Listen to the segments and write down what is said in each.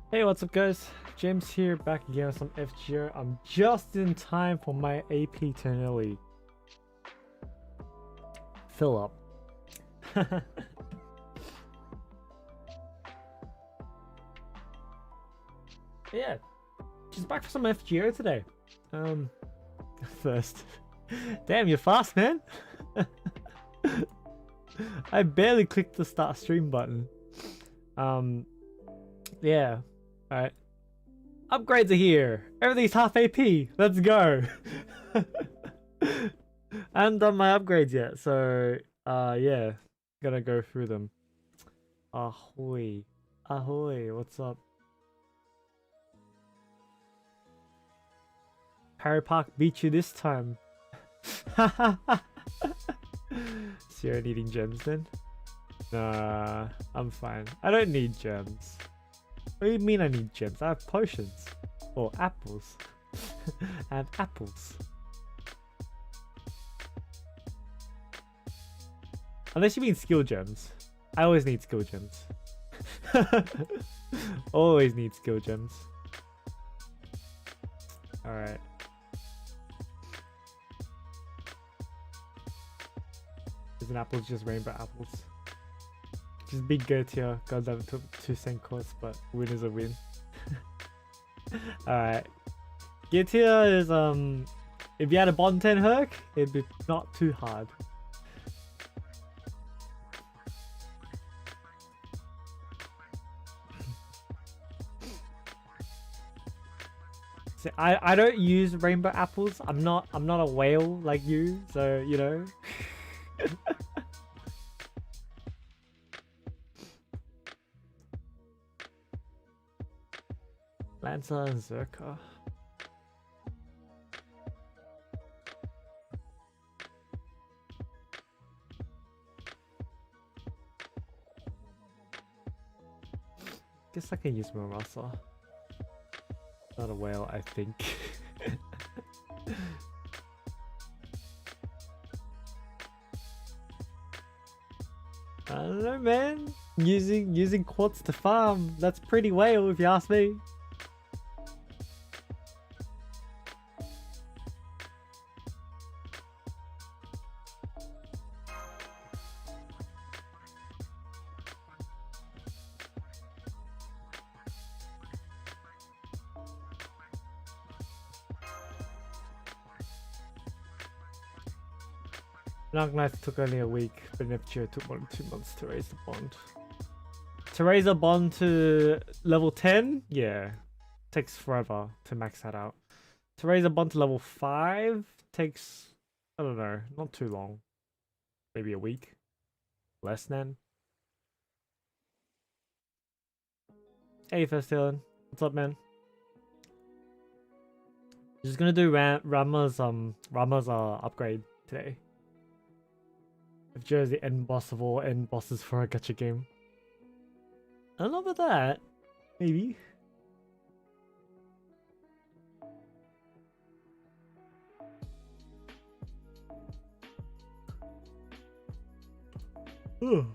Hey, what's up guys? James here, back again with some FGO. I'm just in time for my AP turn early. Fill up. Yeah, just back for some FGO today. First. Damn, you're fast, man. I barely clicked the start stream button. Yeah. Alright. Upgrades are here. Everything's half AP. Let's go. I haven't done my upgrades yet, so yeah. Gonna go through them. Ahoy. Ahoy, what's up? Harry Park beat you this time. So you're needing gems then? Nah, I'm fine. I don't need gems. What do you mean I need gems? I have potions. Or apples. I have apples. Unless you mean skill gems. I always need skill gems. Always need skill gems. Alright. Isn't apples just rainbow apples? Just big go tier. Goddamn, took 2 cent course, but win is a win. Alright. Gear tier is if you had a bottom 10 Herc, it'd be not too hard. See, I don't use rainbow apples. I'm not a whale like you, so you know. Lancer and Zerka. Guess I can use Marasa. Not a whale, I think. I don't know, man. Using quartz to farm, that's pretty whale if you ask me. Dark Knights took only a week, but FGO took more than 2 months to raise the bond. To raise a bond to level 10? Yeah. Takes forever to max that out. To raise a bond to level 5 takes, I don't know, not too long. Maybe a week. Less than. Hey First Dylan. What's up, man? Just gonna do Rama's upgrade today. FGO is the end boss of all end bosses for a gacha game. I don't know about that. Maybe. Ugh.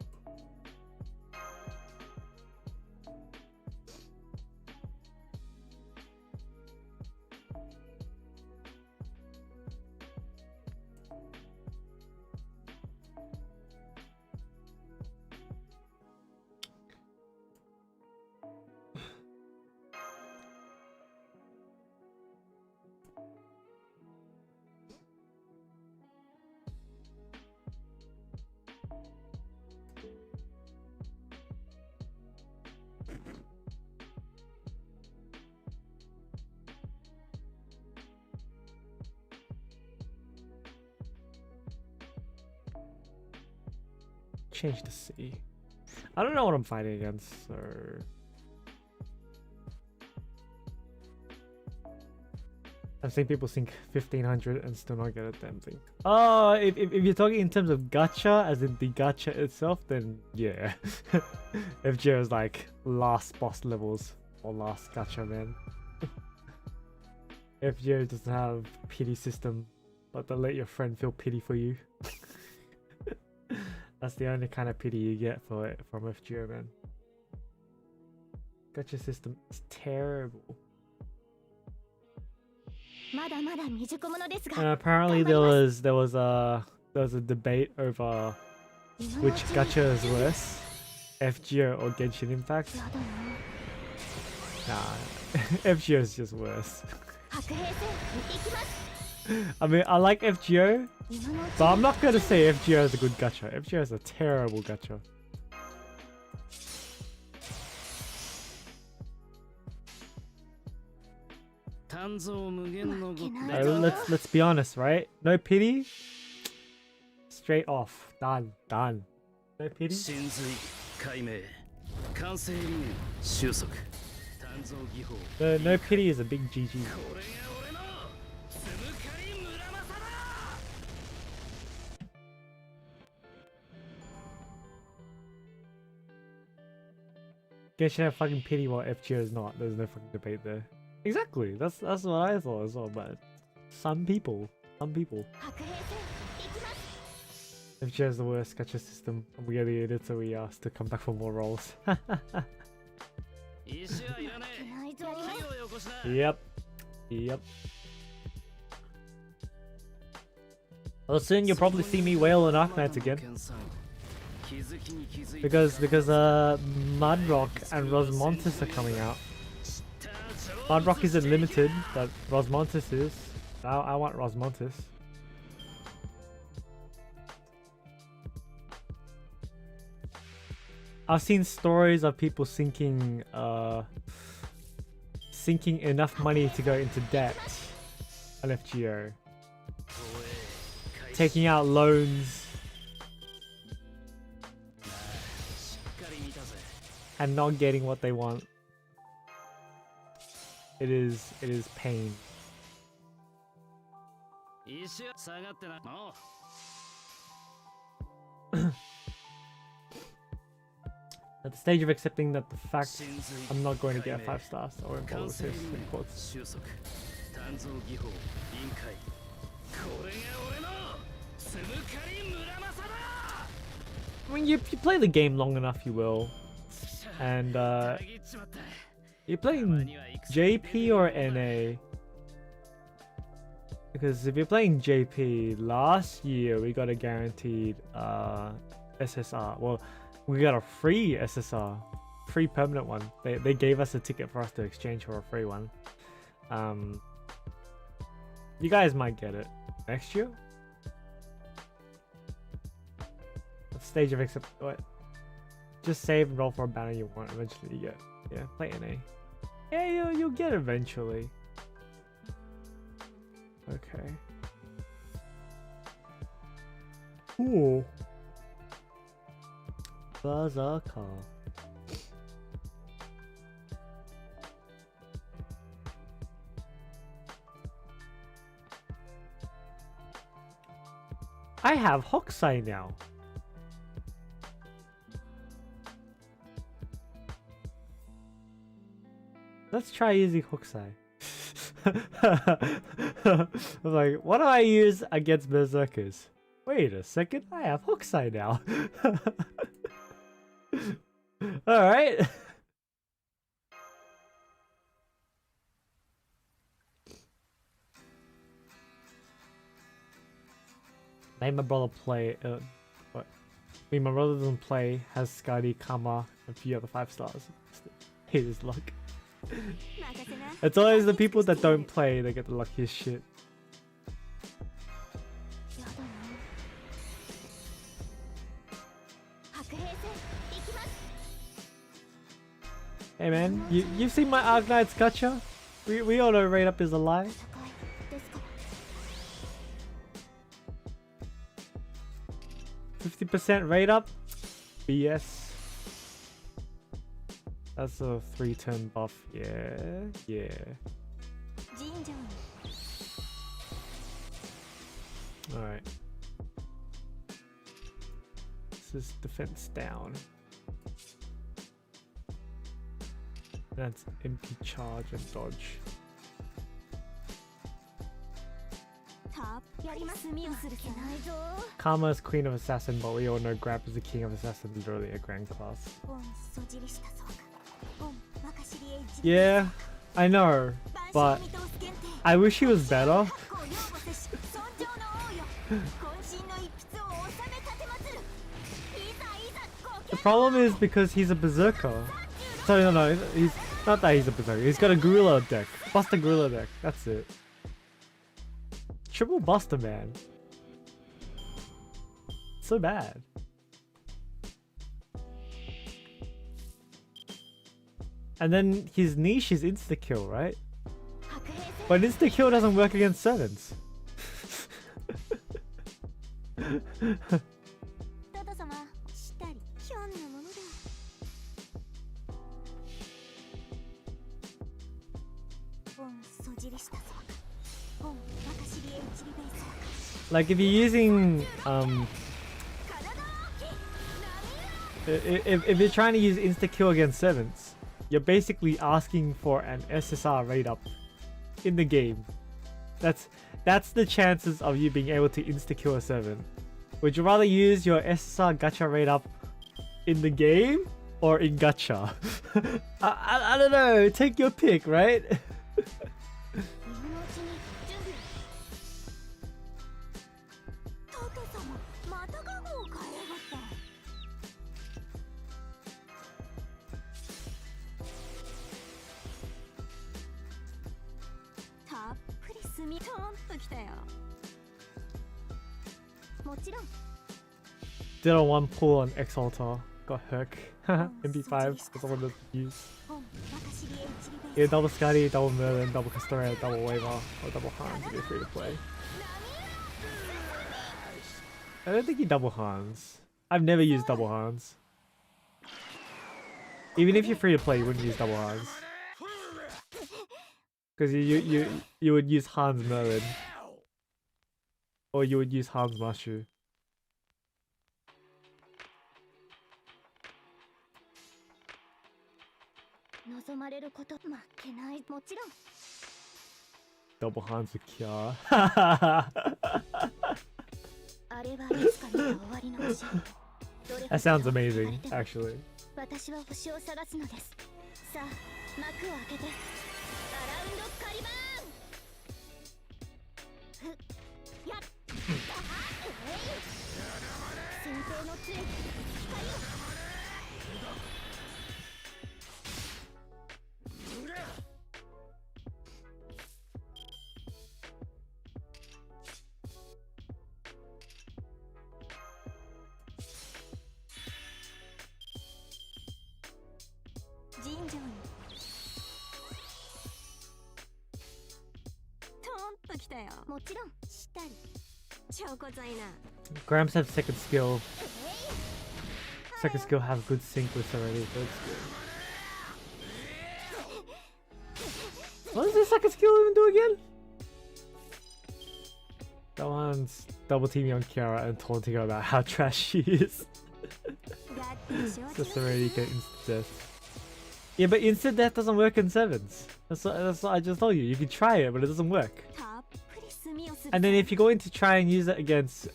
Change to C. I don't know what I'm fighting against, so... I've seen people sink 1500 and still not get a damn thing. Oh, if you're talking in terms of gacha, as in the gacha itself, then yeah. FGO is like last boss levels or last gacha, man. FGO doesn't have pity system, but they let your friend feel pity for you. That's the only kind of pity you get for it from FGO, man. Gacha system is terrible. And apparently there was a debate over which gacha is worse, FGO or Genshin Impact. Nah, FGO is just worse. I mean, I like FGO, but I'm not gonna say FGO is a good gacha. FGO is a terrible gacha. Let's be honest, right? No pity. Straight off. Done. No pity. No pity is a big GG. Genshin have fucking pity while FGO is not. There's no fucking debate there. Exactly. That's what I thought as well. But some people. FGO is the worst gacha system. We are the editor. We asked to come back for more roles. Yep. Well, soon you'll probably see me wail on Arknights again. Because Mudrock and Rosmontis are coming out. Mudrock isn't limited, but Rosmontis is. I want Rosmontis. I've seen stories of people sinking enough money to go into debt on FGO. Taking out loans. And not getting what they want. It is pain. At the stage of accepting that the fact I'm not going to get 5 stars or involved with this reports. I mean, if you play the game long enough, you will. And you're playing JP or NA? Because if you're playing JP, last year we got a guaranteed SSR. Well, we got a free SSR, free permanent one. They gave us a ticket for us to exchange for a free one. You guys might get it next year. At the stage of accept. What? Just save and roll for a banner you want. Eventually, you get. Yeah, play NA. Yeah, you'll get eventually. Okay. Ooh. Berserker. I have Hokusai now. Let's try using Hokusai. I'm like, what do I use against Berserkers? Wait a second, I have Hokusai now. Alright. Made my brother play. What? I mean, my brother doesn't play, has Skadi, Kama, and a few other 5 stars. Hate his luck. It's always the people that don't play that get the luckiest shit. Hey man, you've seen my Arknight's gacha? We all know rate up is a lie. %50 rate up? BS. That's a 3-turn buff. Yeah. Alright. This is defense down. That's MP charge and dodge. Karma is Queen of Assassin, but we all know Grab is the King of Assassin, literally a grand class. Yeah, I know, but I wish he was better. The problem is because he's a berserker. Sorry, no, he's not that he's a berserker. He's got a gorilla deck. Buster gorilla deck. That's it. Triple Buster, man. So bad. And then his niche is insta-kill, right? But insta-kill doesn't work against servants. Like if you're using if you're trying to use insta-kill against servants, you're basically asking for an SSR rate up in the game. That's the chances of you being able to insta-kill a servant. Would you rather use your SSR gacha rate up in the game or in gacha? I don't know, take your pick, right? Did a one pull on X Altar, got Herc. MP5, that's all to use. Yeah, double Scotty, double Merlin, double Castoria, double Waver, or double Hans if you're free to play. I don't think you double Hans. I've never used double Hans. Even if you're free to play, you wouldn't use double Hans. Because you would use Hans Merlin. Or you would use Hans Mashu. Double Hans with Kiara. That sounds amazing, actually. Gramps have second skill. Second skill have good sync with already. Third skill. What does the second skill even do again? That one's double teaming on Kiara and taunting her about how trash she is. Just already get instant death. Yeah, but instant death doesn't work in sevens. That's what I just told you. You can try it, but it doesn't work. And then if you're going to try and use it against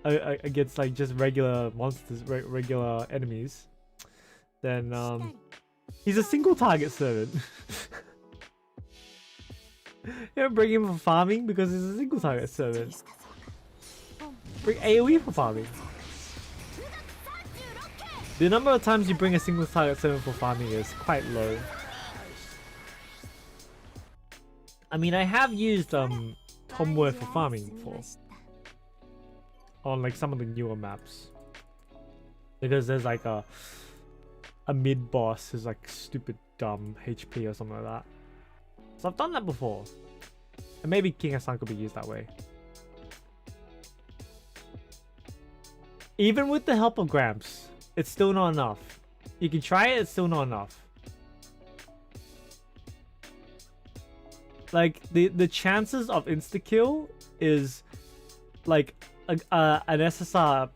against like just regular monsters, regular enemies, then he's a single target servant. You don't bring him for farming because he's a single target servant. Bring AoE for farming. The number of times you bring a single target servant for farming is quite low. I mean, I have used Tomboy for farming before. On like some of the newer maps. Because there's like a mid boss who's like stupid dumb HP or something like that. So I've done that before. And maybe King of Sun could be used that way. Even with the help of Gramps, it's still not enough. You can try it, it's still not enough. Like the chances of insta-kill is like an SSR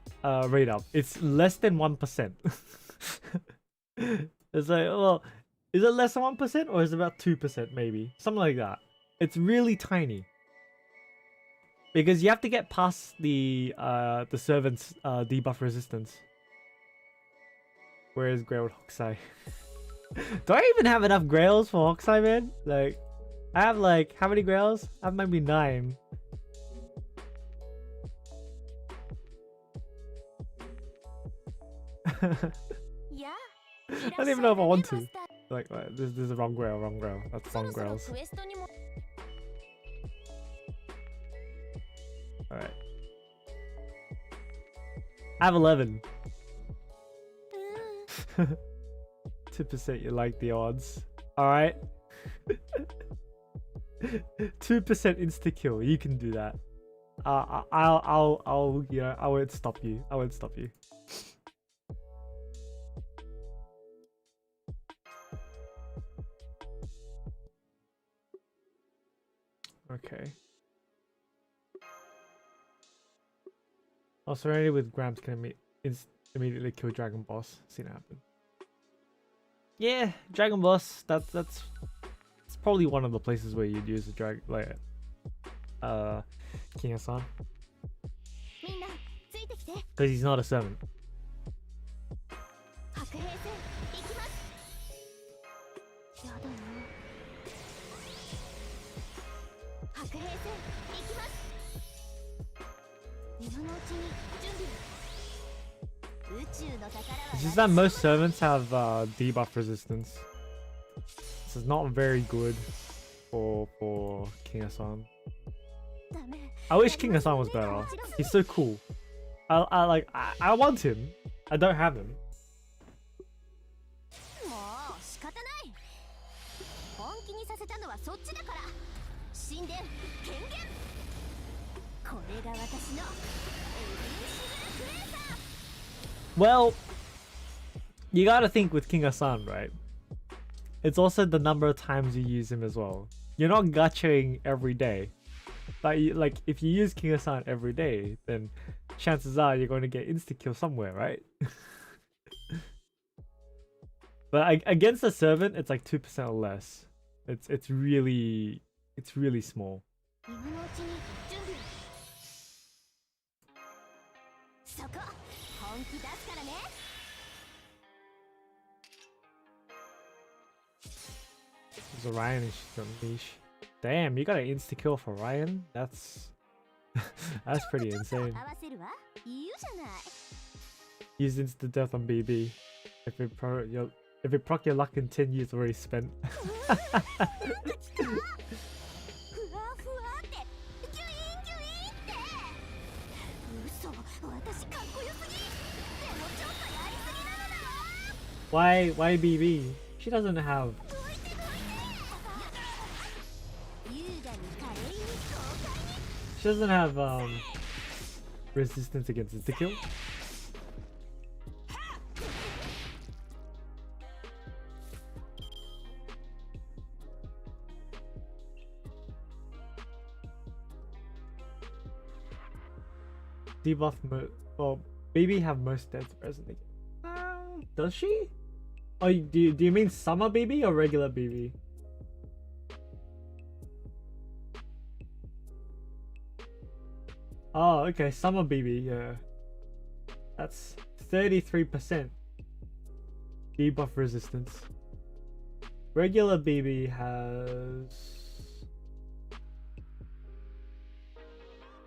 rate up. It's less than 1%. It's like, well, is it less than 1% or is it about 2% maybe? Something like that. It's really tiny. Because you have to get past the servant's debuff resistance. Where is Grey Old Hokusai? Do I even have enough grails for Hokusai, man? Like, I have like, how many grails? I have maybe 9. I don't even know if I want to. Like, this is the wrong grail, wrong grail. That's wrong grails. Alright. I have 11. 2% you like the odds. Alright. 2% insta kill. You can do that. I'll you know, I won't stop you. I won't stop you. Okay. Also, Serenity with Grams can immediately kill Dragon Boss. Seen it happen. Yeah, Dragon Boss. That's probably one of the places where you'd use the drag like King Hassan. Because he's not a servant. It's just that most servants have debuff resistance. This is not very good for King Hassan. I wish King Hassan was better. He's so cool. I want him. I don't have him. Well, you gotta think with King Hassan, right? It's also the number of times you use him as well. You're not gachaing every day. Like if you use King Hassan every day, then chances are you're going to get insta-kill somewhere, right? But against a servant, it's like 2% or less. It's really small. There's a Ryan and she's got leash. Damn, you got an insta-kill for Ryan? That's that's pretty insane. Use insta-death on BB. If it proc your luck in 10 years already spent. Why BB? She doesn't have... She doesn't have resistance against insta-kill. Debuff well, BB have most deaths present. Does she? Oh, do you mean summer BB or regular BB? Oh, okay, summer BB, yeah. That's 33% debuff resistance. Regular BB has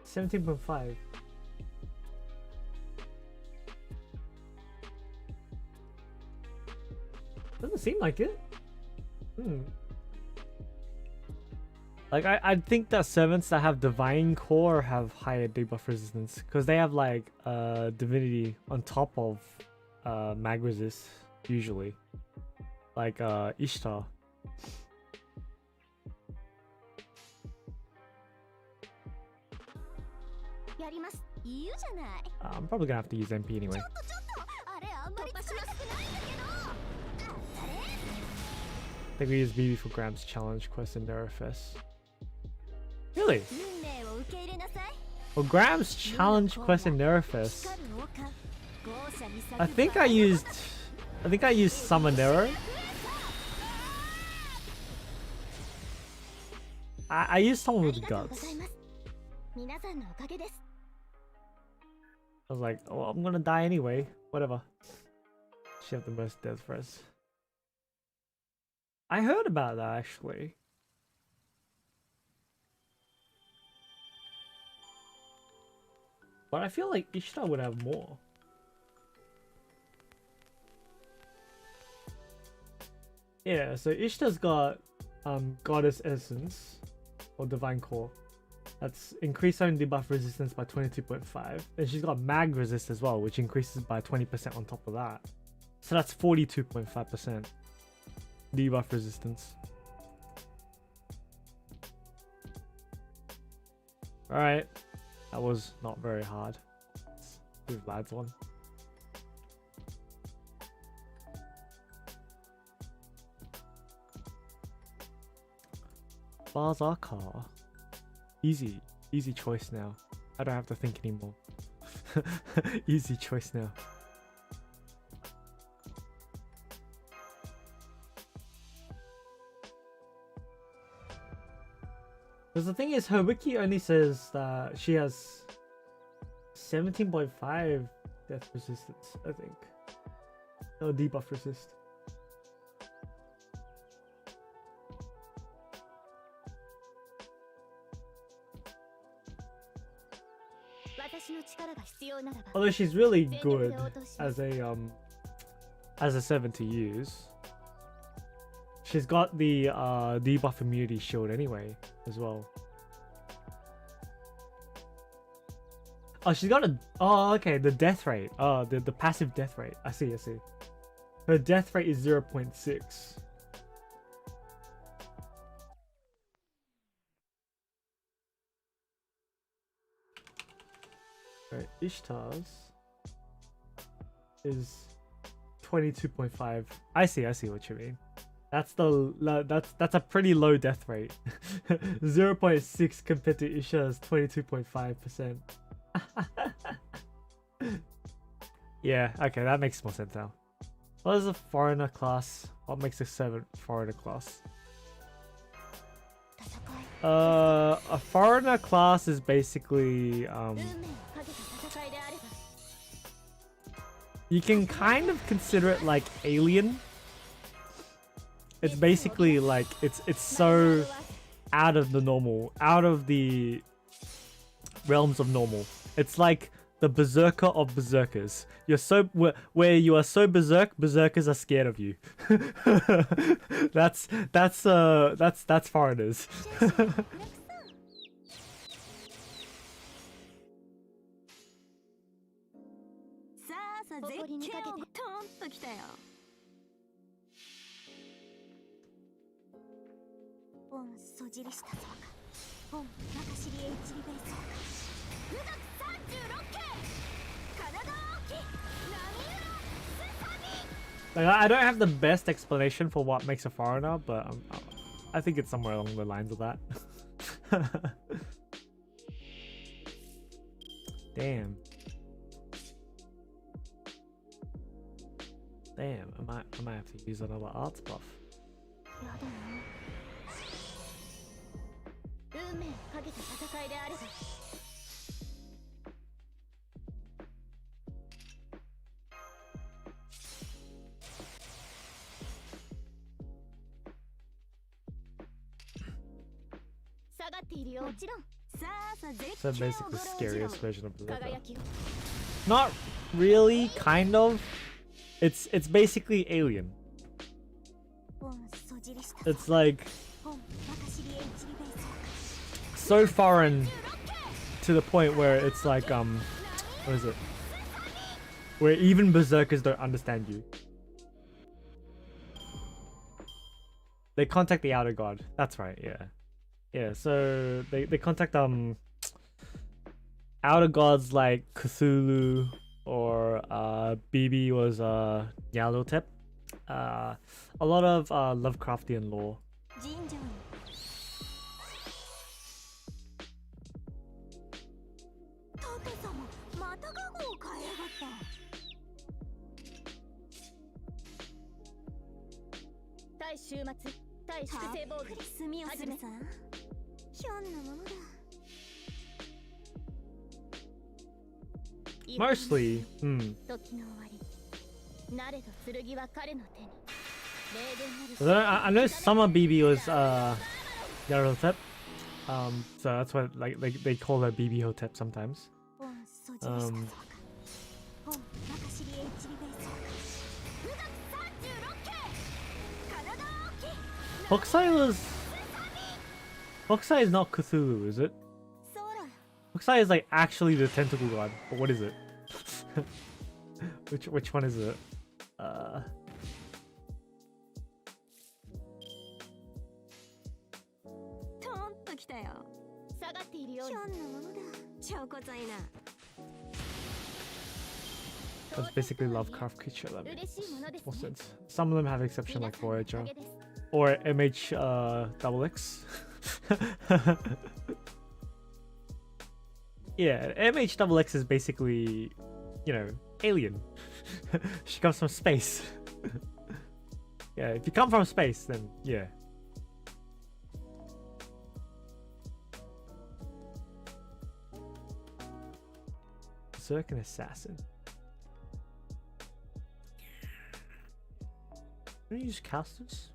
17.5. Doesn't seem like it. Like I think that servants that have divine core have higher debuff resistance because they have like divinity on top of mag resist usually, like Ishtar. I'm probably gonna have to use MP anyway. I think we use BB for Graham's challenge quest in RFS. Really? Well, Graham's challenge quest in RFS. I think I used Summonero. I used someone with guts. I was like, oh, I'm gonna die anyway. Whatever. She have the most deaths for us. I heard about that actually. But I feel like Ishtar would have more. Yeah, so Ishtar's got Goddess Essence or Divine Core. That's increased own debuff resistance by 22.5. And she's got Mag Resist as well, which increases by 20% on top of that. So that's 42.5% debuff resistance. Alright, that was not very hard. Let's move lads on. Barzaka. Easy choice now. I don't have to think anymore. Easy choice now. Because the thing is, her wiki only says that she has 17.5 death resistance, I think. No, debuff resist. Although she's really good as a 7 to use. She's got the debuff immunity shield anyway as well. Oh, she's got a okay, the death rate. Oh, the passive death rate. I see. Her death rate is 0.6. Right, Ishtar's is 22.5. I see what you mean. That's a pretty low death rate. 0.6 compared to Ishtar's 22.5%. Yeah, okay, that makes more sense now. What is a foreigner class? What makes a 7 foreigner class? A foreigner class is basically you can kind of consider it like alien. It's basically like it's so out of the normal, out of the realms of normal. It's like the berserker of berserkers. You're so where you are so berserk, berserkers are scared of you. that's foreigners. Like, I don't have the best explanation for what makes a foreigner, but I think it's somewhere along the lines of that. Damn. I might have to use another arts buff. So basically the scariest version of Berserker. Not really, kind of. It's basically alien. It's like so foreign to the point where it's like what is it? Where even berserkers don't understand you. They contact the outer god. That's right, yeah. Yeah, so they contact outer gods like Cthulhu or BB was Nyarlathotep. A lot of Lovecraftian lore. Mostly, I know Summer BB was Yarotep. So that's why like they call her BB Hotep sometimes. Hokusai is not Cthulhu, is it? Hokusai is like actually the tentacle god, but what is it? which one is it? That's basically Lovecraft creature. That makes more sense. Some of them have exception like Voyager or MH XX. Yeah, MH XX is basically, you know, alien. She comes from space. Yeah, if you come from space, then yeah. Berserk and Assassin. Can you use casters?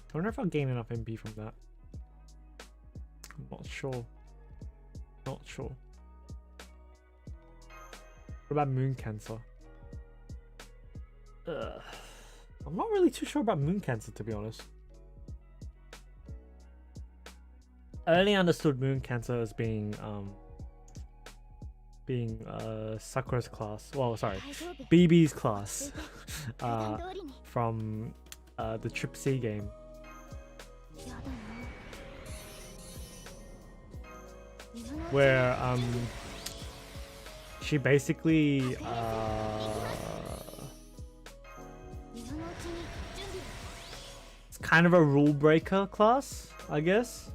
I wonder if I'll gain enough MP from that. I'm not sure. Not sure. What about Moon Cancer? I'm not really too sure about Moon Cancer, to be honest. I only understood Moon Cancer as being Sakura's class. Well, sorry, BB's class from the Trip C game. Where she basically it's kind of a rule breaker class, I guess.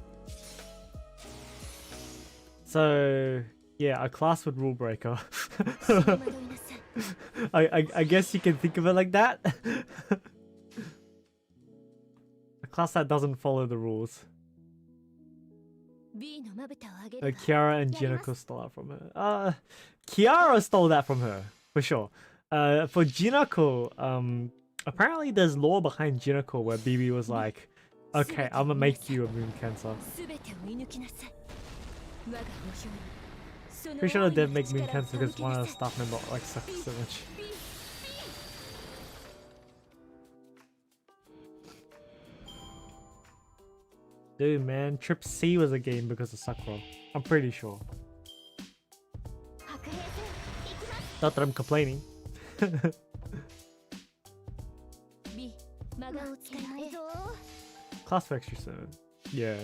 So yeah, a class with rule breaker. I guess you can think of it like that. A class that doesn't follow the rules. Kiara and Jinako stole that from her. Kiara stole that from her, for sure. For Jinako, apparently there's lore behind Jinako where BB was like, okay, I'm gonna make you a Moon Cancer. Pretty sure they did make Moon Cancer because one of the staff member like sucks so much. Dude, man, Trip C was a game because of Sakura. I'm pretty sure. Not that I'm complaining. Class for extra 7. Yeah.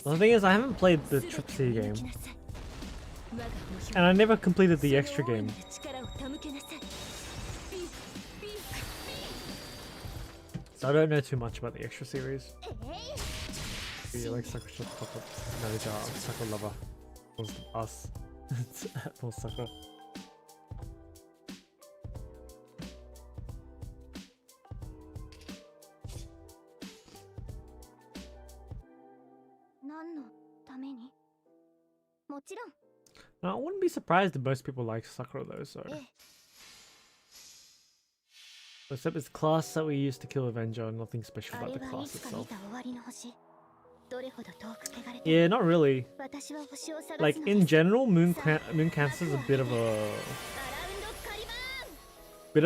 The thing is, I haven't played the Trip C game. And I never completed the extra game. So I don't know too much about the extra series. Yeah, like Sakura shut the fuck up. No, Sakura lover. Was us. Was Sakura. Now, I wouldn't be surprised if most people like Sakura though, so. Except it's class that we used to kill Avenger, nothing special about the class itself. Yeah, not really. Like in general, Moon Cancer is a bit of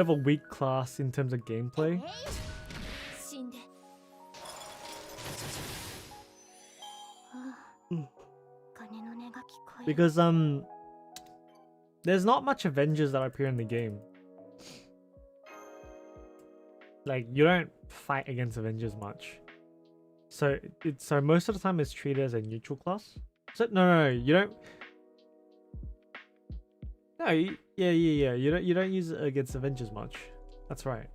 a weak class in terms of gameplay. Because there's not much Avengers that appear in the game. Like you don't fight against Avengers much. So most of the time it's treated as a neutral class. So no, you don't. No, yeah. You don't use it against Avengers much. That's right.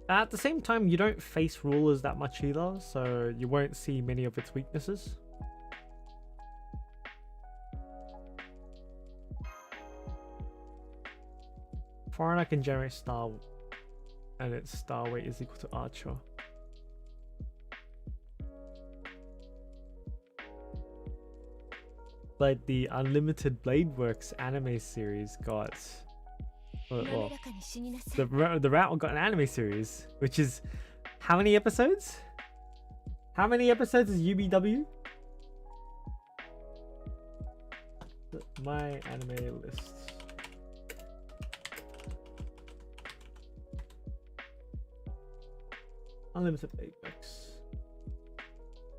At the same time, you don't face rulers that much either, so you won't see many of its weaknesses. Foreigner can generate star, and its star weight is equal to Archer. But the Unlimited Blade Works anime series got... Well, the route got an anime series, which is... How many episodes? How many episodes is UBW? My anime list. Unlimited Blade Works.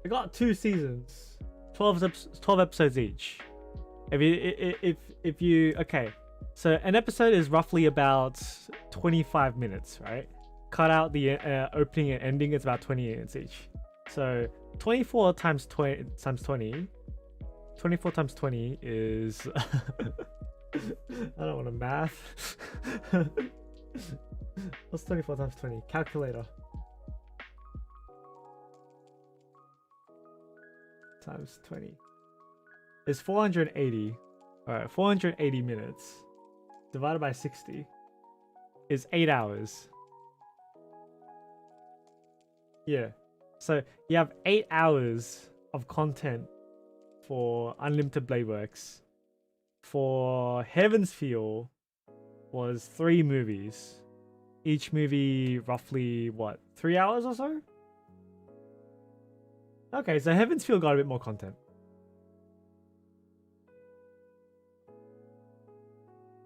They got 2 seasons, 12 episodes each. If you okay, so an episode is roughly about 25 minutes, right? Cut out the opening and ending, it's about 20 minutes each. So 24 times 20 times 20. 24 times 20 is I don't want to math. What's 24 times 20? Calculator. Times 20 is 480. All right, 480 minutes divided by 60 is 8 hours. Yeah, so you have 8 hours of content for Unlimited Blade Works. For Heaven's Feel was 3 movies, each movie roughly what, 3 hours or so. Okay, so Heaven's Feel got a bit more content.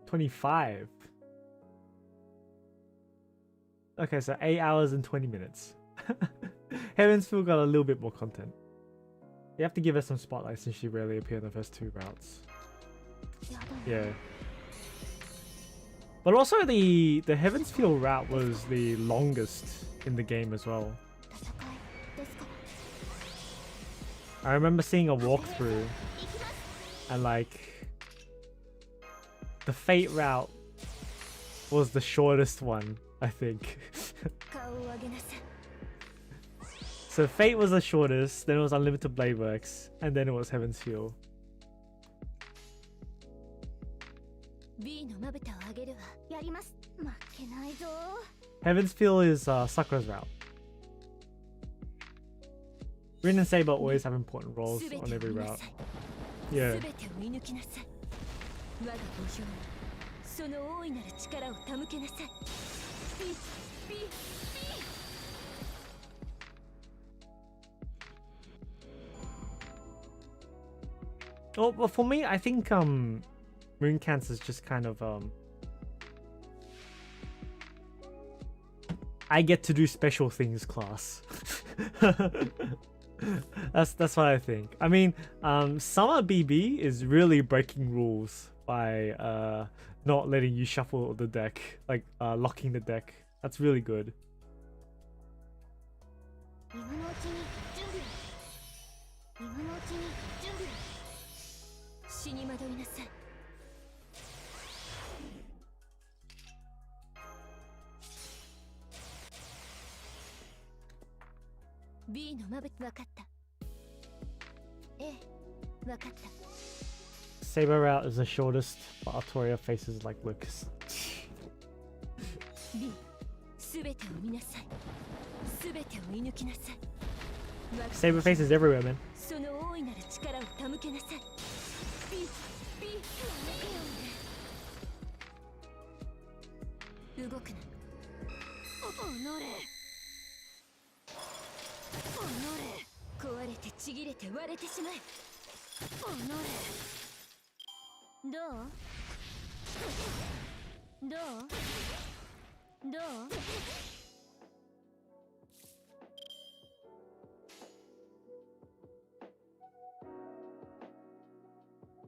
25. Okay, so 8 hours and 20 minutes. Heaven's Feel got a little bit more content. You have to give her some spotlight since she rarely appeared in the first 2 routes. Yeah. But also the Heaven's Feel route was the longest in the game as well. I remember seeing a walkthrough and like the Fate route was the shortest one, I think. So Fate was the shortest, then it was Unlimited Blade Works, and then it was Heaven's Feel. Heaven's Feel is Sakura's route. Rin and Saber always have important roles on every route. Yeah. Oh, well, for me, I think Moon Cancer is just kind of I get to do special things class. That's what I think. I mean, Summer BB is really breaking rules by not letting you shuffle the deck, like locking the deck. That's really good. Saber route is the shortest, but Artoria faces like Lucas. Saber faces everywhere, man.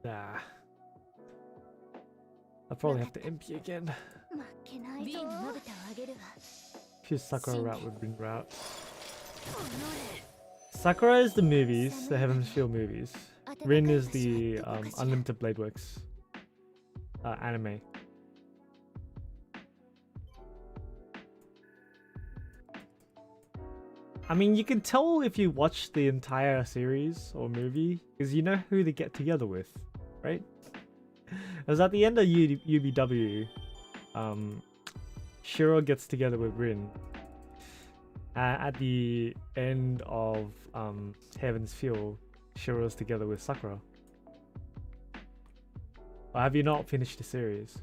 Nah. I'll probably have to MP again. Choose Sakura route with Rin route. Sakura is the movies, the Heaven's Feel movies. Rin is the Unlimited Blade Works anime. I mean, you can tell if you watch the entire series or movie, because you know who they get together with, right? Because at the end of UBW, Shiro gets together with Rin. At the end of Heaven's Feel, Shiro's together with Sakura. Or have you not finished the series?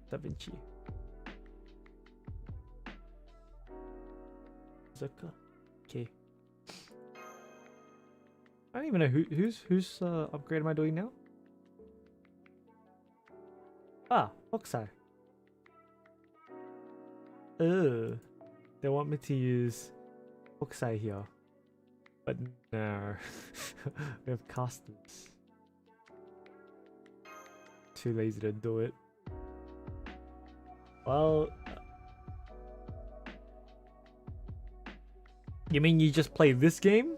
Da Vinci. Zuka. Okay. I don't even know whose upgrade am I doing now? Ah, Hokusai. They want me to use Hokusai here. But no. We have casters. Too lazy to do it. Well, you mean you just play this game?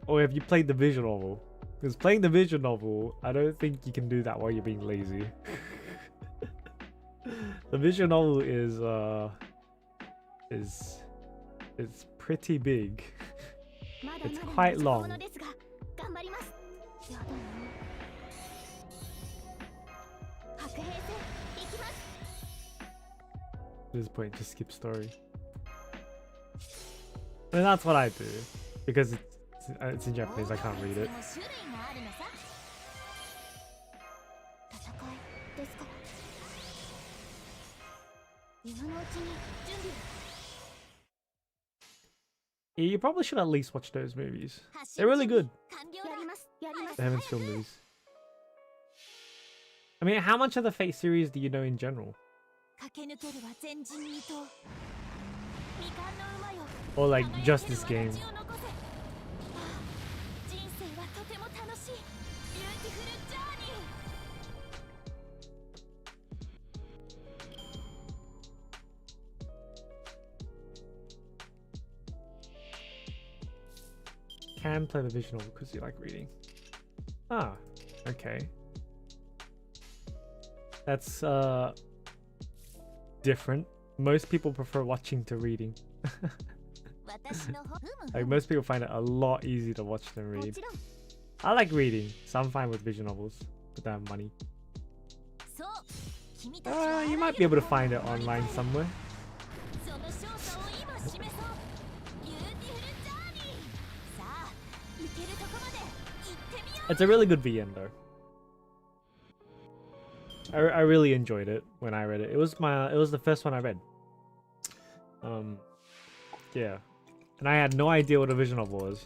Or have you played the visual novel? Because playing the visual novel, I don't think you can do that while you're being lazy. The visual novel is pretty big. It's quite long. At this point, just skip story. And that's what I do, because it's in Japanese. I can't read it. Yeah, you probably should at least watch those movies. They're really good. The Heaven's Feel movies. I mean, how much of the Fate series do you know in general? Or like just this game? Can play the visual novel because you like reading. Ah, okay. That's different. Most people prefer watching to reading. Like most people find it a lot easier to watch than read. I like reading, so I'm fine with visual novels, but I have money. You might be able to find it online somewhere. It's a really good VN though. I really enjoyed it when I read it. It was the first one I read. Yeah. And I had no idea what a visual novel was.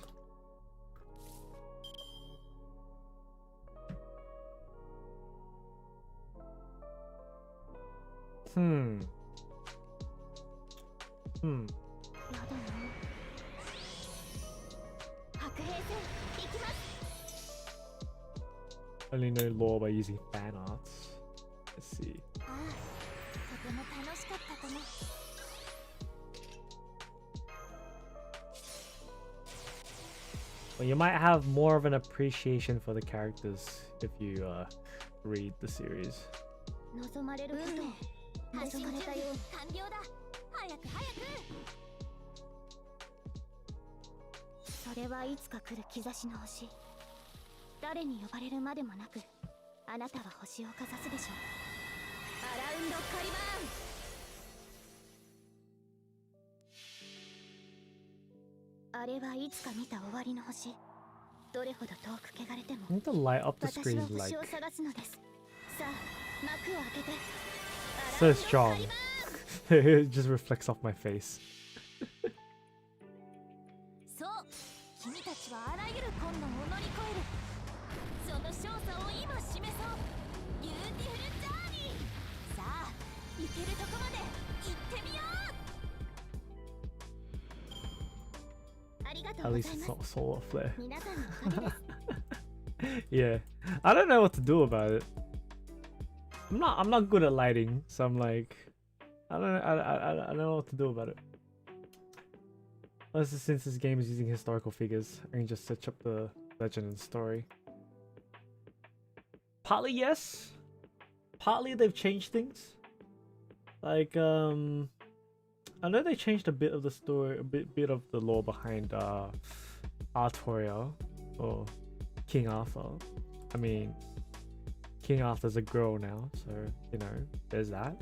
Only know lore by using fan arts. Let's see. Well, you might have more of an appreciation for the characters if you read the series. I need to light up the screen like so strong. It just reflects off my face. At least it's not solar flare. Yeah, I don't know what to do about it. I'm not good at lighting, so I'm like, I don't know what to do about it. Unless since this game is using historical figures, I can just search up the legend and story. Partly yes, partly they've changed things. Like I know they changed a bit of the story, a bit of the lore behind Artoria or King Arthur. I mean, King Arthur's a girl now, so you know, there's that.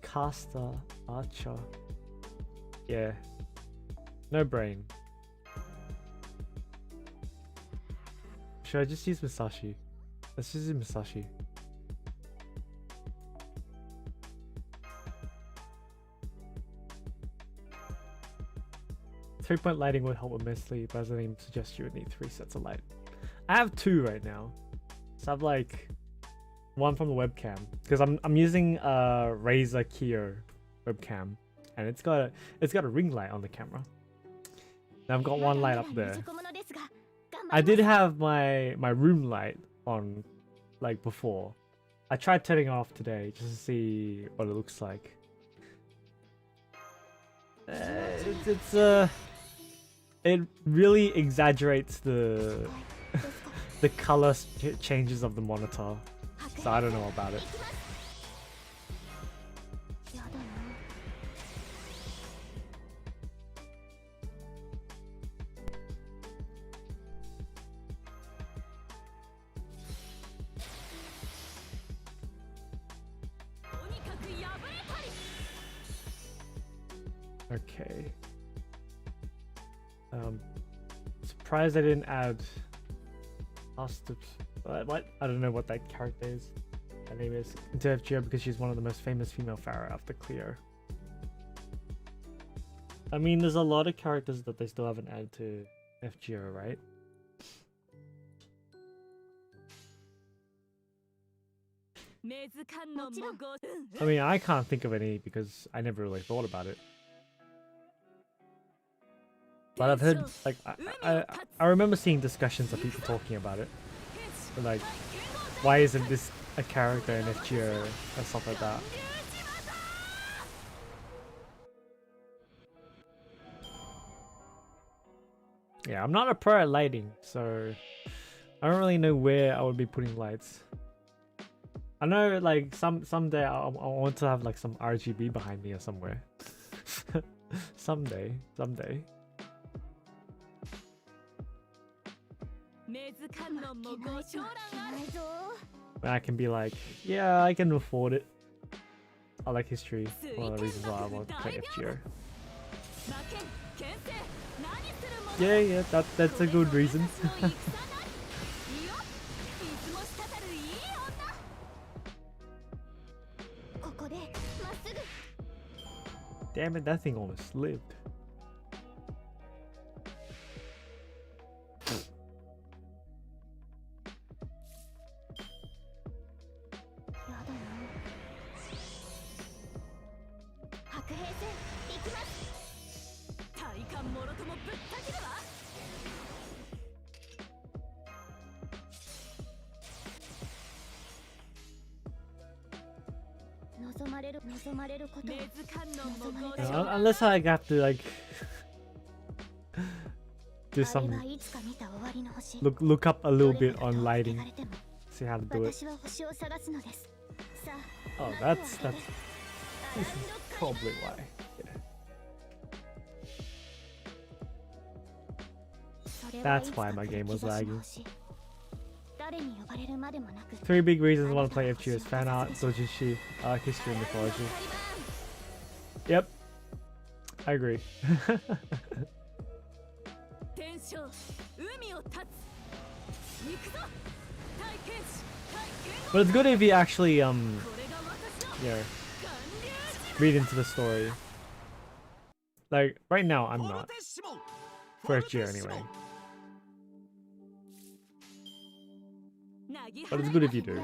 Caster, Archer. Yeah. No brain. Should I just use Musashi? Let's just use Musashi. Three-point lighting would help immensely, but doesn't even suggest you would need 3 sets of light. I have 2 right now. So I have like one from the webcam because I'm using a Razer Kiyo webcam, and it's got a ring light on the camera. And I've got one light up there. I did have my room light on like before. I tried turning it off today just to see what it looks like. It really exaggerates the the color changes of the monitor, so I don't know about it. Okay. Surprised I didn't add what? I don't know what that character is. Her name is into FGO because she's one of the most famous female Pharaoh after Cleo. I mean, there's a lot of characters that they still haven't added to FGO, right? I mean, I can't think of any because I never really thought about it. But I've heard, like, I remember seeing discussions of people talking about it. Like, why isn't this a character in FGO or stuff like that? Yeah, I'm not a pro at lighting, so I don't really know where I would be putting lights. I know, like, someday I want to have like some RGB behind me or somewhere. someday. When I can be like, yeah, I can afford it. I like history. One of the reasons why I want to play FGO. Yeah, that's a good reason. Damn it, that thing almost lived. Unless I have to like do some look up a little bit on lighting, see how to do it. Oh, that's this is probably why. Yeah. That's why my game was lagging. 3 big reasons I want to play FGO is fan art, doujinshi, history and mythology. Yep, I agree. But it's good if you actually yeah, read into the story. Like right now I'm not. First year anyway. But it's good if you do.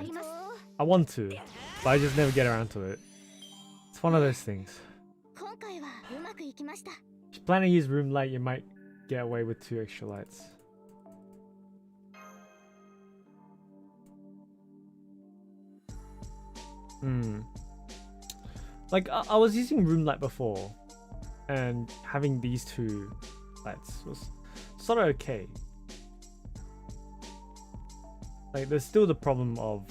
I want to, but I just never get around to it. It's one of those things. If you plan to use room light, you might get away with 2 extra lights. Like I was using room light before, and having these 2 lights was sort of okay. Like there's still the problem of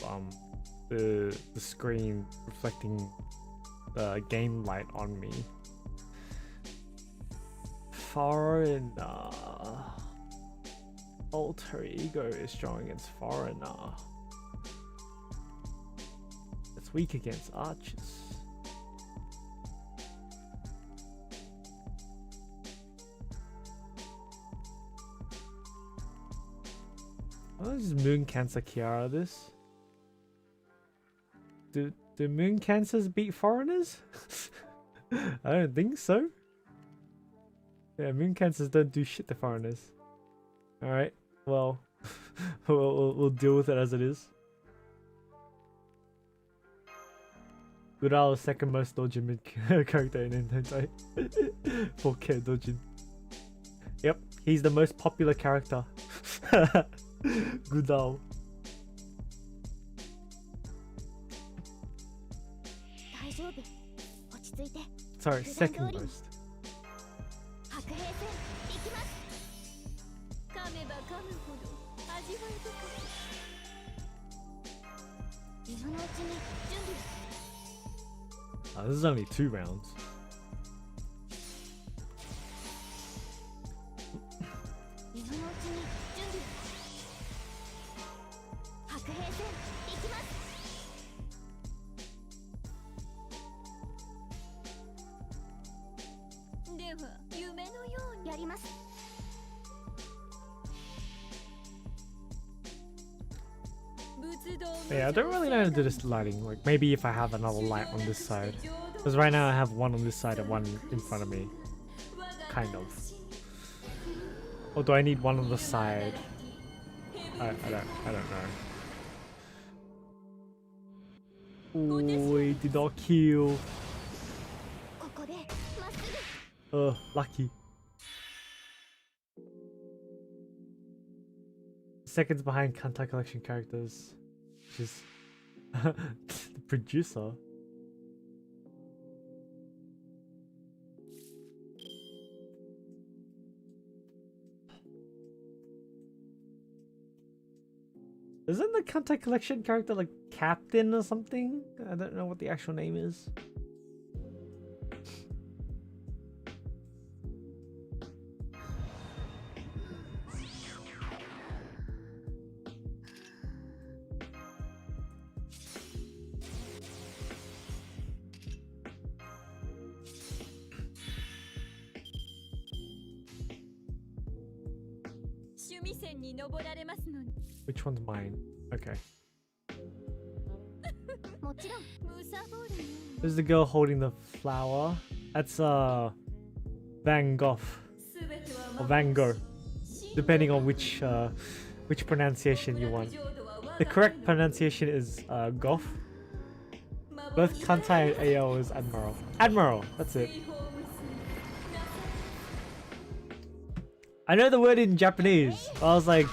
the screen reflecting the game light on me. Foreigner. Alter Ego is strong against Foreigner. It's weak against archers. What is Moon Cancer Kiara this? Do Moon Cancers beat Foreigners? I don't think so. Yeah, Moon Cancers don't do shit to Foreigners. Alright, well, we'll deal with it as it is. Gurao is second most dojin mid character in Hentai. 4K dojin. Yep, he's the most popular character. Gurao. Sorry, second most. Oh, this is only 2 rounds. Yeah, I don't really know how to do this lighting. Like maybe if I have another light on this side, because right now I have one on this side and one in front of me, kind of. Or do I need one on the side? I don't know. Oh, he did not kill. Lucky. Seconds behind Kantai Collection characters, which is the producer. Isn't the Kantai Collection character like Captain or something? I don't know what the actual name is. Which one's mine? Okay. This is the girl holding the flower. That's Van Gogh or Van Gogh, depending on which pronunciation you want. The correct pronunciation is Goff. Both Kantai and AO is Admiral. Admiral, that's it. I know the word in Japanese. I was like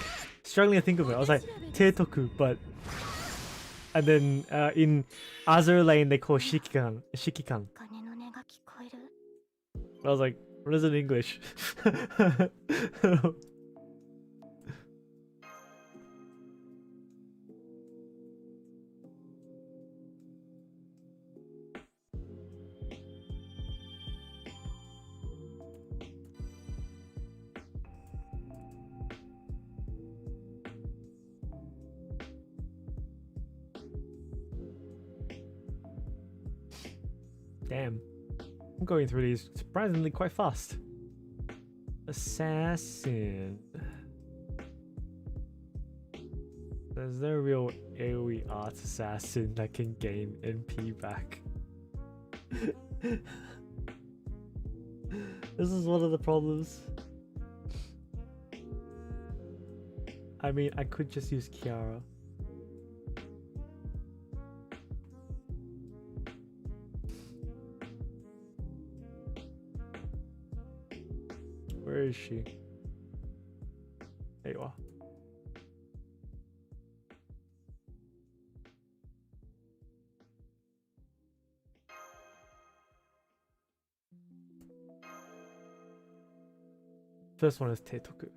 struggling to think of it. I was like Teitoku, but and then in Azure Lane they call Shikikan. I was like, what is it in English? Damn. I'm going through these surprisingly quite fast. Assassin. There's no real AoE art assassin that can gain NP back. This is one of the problems. I mean, I could just use Kiara. Where is she? There you are. First one is Teitoku.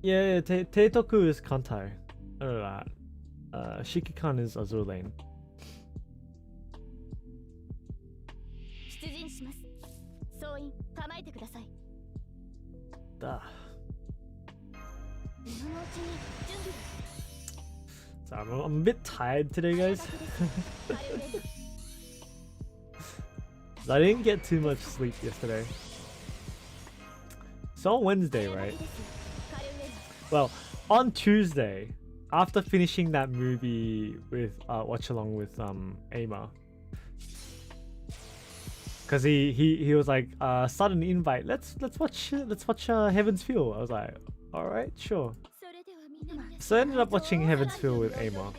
Yeah, Teitoku is Kantai. I know that. Shikikan is Azure Lane. Duh. So I'm a bit tired today, guys. I didn't get too much sleep yesterday. So on Wednesday, right? Well, on Tuesday, after finishing that movie with watch along with Ama, because he was like sudden invite, let's watch Heaven's Feel. I was like, all right, sure. So I ended up watching Heaven's Feel with Ama,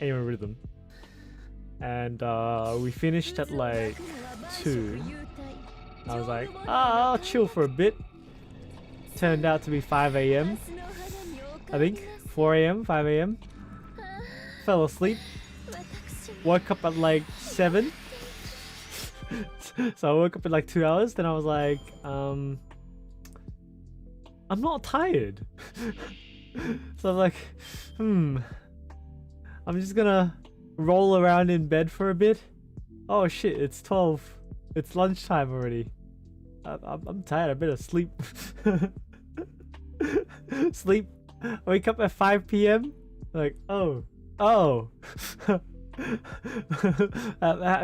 Ama Rhythm, and we finished at like 2. I was like, I'll chill for a bit. Turned out to be 5 a.m. I think 4 a.m. 5 a.m. Fell asleep. Woke up at like 7. So I woke up in like 2 hours. Then I was like, I'm not tired. So I'm like, I'm just gonna roll around in bed for a bit. Oh shit, it's 12. It's lunchtime already. I'm tired. I better sleep. Sleep. Wake up at 5 p.m. Like, oh. I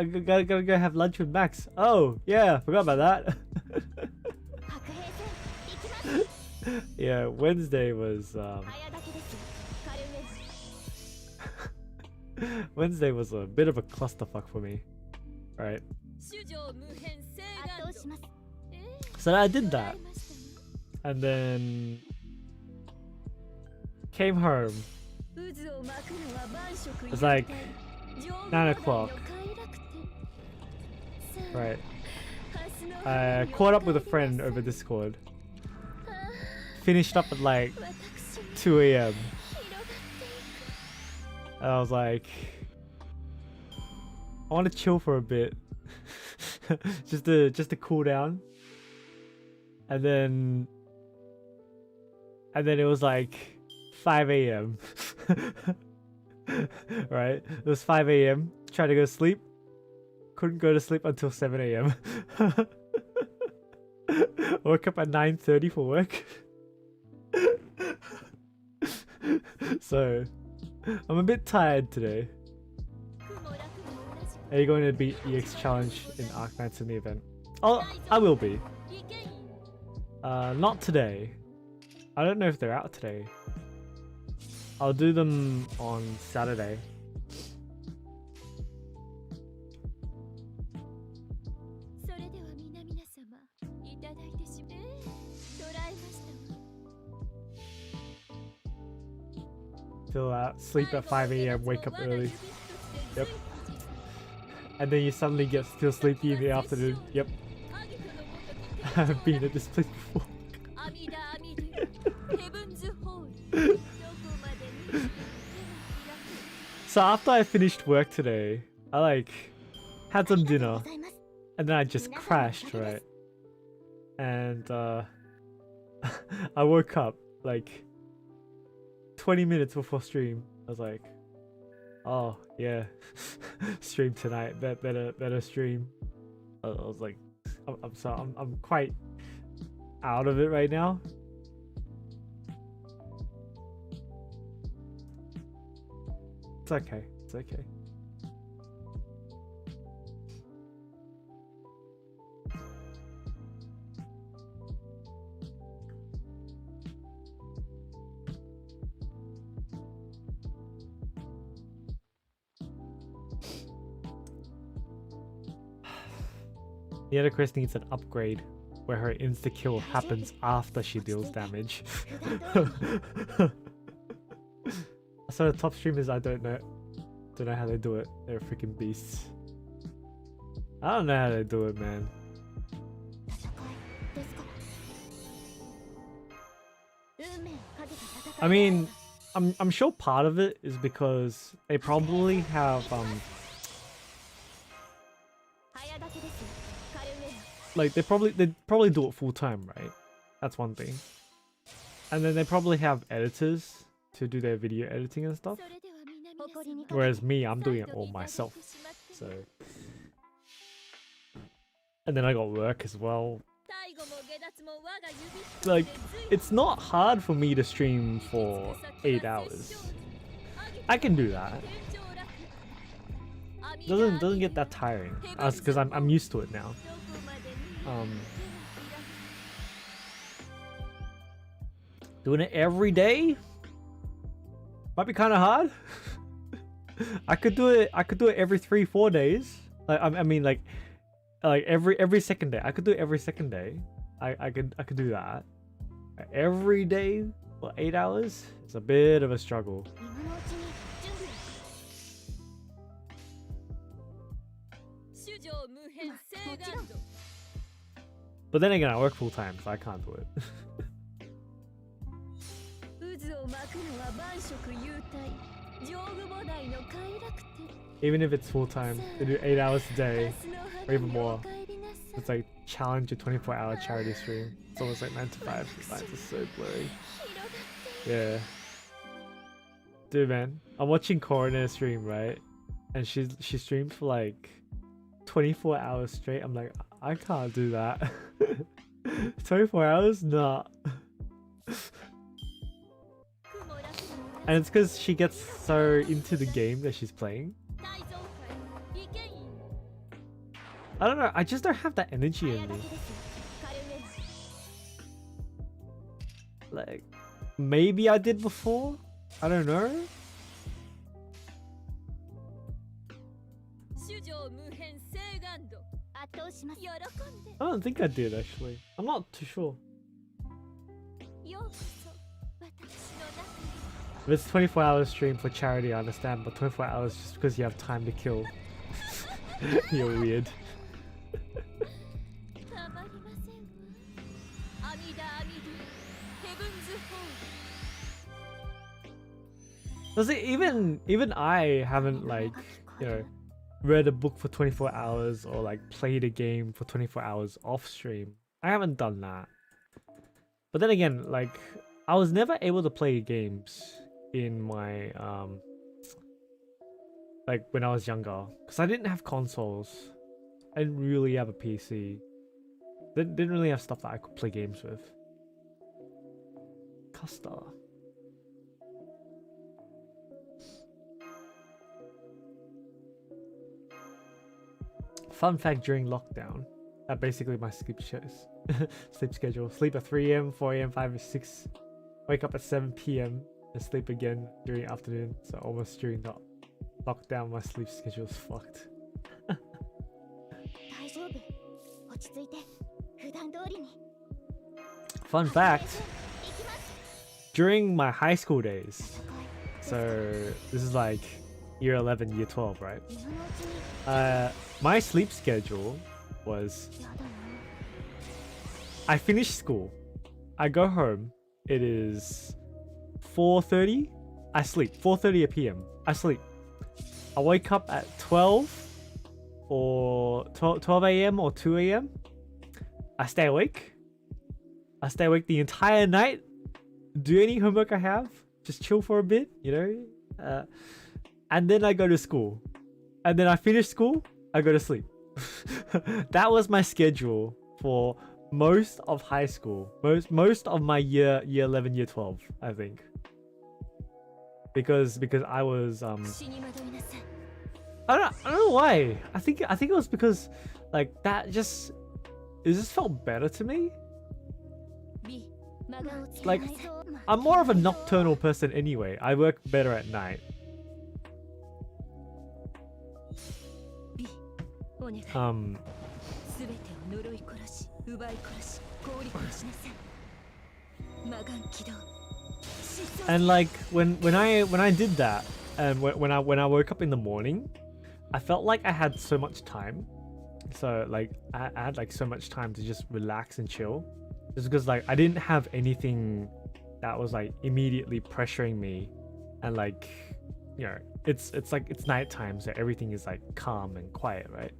gotta go have lunch with Max. Oh, yeah, forgot about that. Yeah, Wednesday was Wednesday was a bit of a clusterfuck for me, right? So I did that, and then came home. It's like 9 o'clock. Right. I caught up with a friend over Discord. Finished up at like 2 a.m. And I was like, I want to chill for a bit. just to cool down. And then it was like 5 a.m. Right? It was 5 a.m. Tried to go to sleep. Couldn't go to sleep until 7 a.m. Woke up at 9:30 for work. So I'm a bit tired today. Are you going to beat EX challenge in Arc Knights in the event? Oh, I will be. Not today. I don't know if they're out today. I'll do them on Saturday. Still sleep at 5 a.m, wake up early. Yep. And then you suddenly get still sleepy in the afternoon. Yep. I've been at this place before. So after I finished work today, I like had some dinner and then I just crashed, right? And I woke up like 20 minutes before stream. I was like, oh yeah, stream tonight. Better stream. I was like, I'm quite out of it right now. It's okay. It's okay. The other Chris needs an upgrade where her insta-kill happens after she deals damage. So the top streamers, I don't know how they do it. They're freaking beasts. I don't know how they do it, man. I mean, I'm sure part of it is because they probably have like they probably do it full time, right? That's one thing. And then they probably have editors to do their video editing and stuff. Whereas me, I'm doing it all myself. So, and then I got work as well. Like, it's not hard for me to stream for 8 hours. I can do that. Doesn't get that tiring, because I'm used to it now. Doing it every day might be kind of hard. I could do it every 3-4 days. Like I mean like every second day. I could do it every second day. I could do that. Every day for 8 hours, it's a bit of a struggle. But then again, I work full time, so I can't do it. Even if it's full time, they do 8 hours a day, or even more. It's like challenge a 24-hour charity stream. It's almost like 9 to 5. The lines are so blurry. Yeah. Dude, man, I'm watching Coroner stream, right? And she streams for like 24 hours straight. I'm like, I can't do that. 24 hours? Nah. And it's because she gets so into the game that she's playing. I don't know, I just don't have that energy in me. Like, maybe I did before? I don't know. I don't think I did actually. I'm not too sure. If it's 24 hours stream for charity, I understand, but 24 hours just because you have time to kill. You're weird. Does it even I haven't like, you know, read a book for 24 hours or like played a game for 24 hours off stream. I haven't done that. But then again, like I was never able to play games in my like when I was younger because I didn't have consoles. I didn't really have a PC. Didn't really have stuff that I could play games with. Custer. Fun fact during lockdown, basically my sleep schedule. Sleep at 3 a.m, 4 a.m, 5 or 6. Wake up at 7 p.m. and sleep again during afternoon. So almost during the lockdown, my sleep schedule is fucked. Fun fact, during my high school days, so this is like year 11, year 12, right? My sleep schedule was I finish school, I go home, it is 4:30, I sleep, 4:30 p.m. I sleep. I wake up at 12 or 12 a.m. or 2 a.m. I stay awake. I stay awake the entire night, do any homework I have, just chill for a bit, you know? And then I go to school. And then I finish school, I go to sleep. That was my schedule for most of high school. Most of my year 11, year 12, I think. because I was I don't know why. I think it was because like it just felt better to me. Like I'm more of a nocturnal person anyway. I work better at night. And like when I did that, and when I woke up in the morning, I felt like I had so much time. So like I had like so much time to just relax and chill, just because like I didn't have anything that was like immediately pressuring me, and like, you know, it's like it's nighttime, so everything is like calm and quiet, right?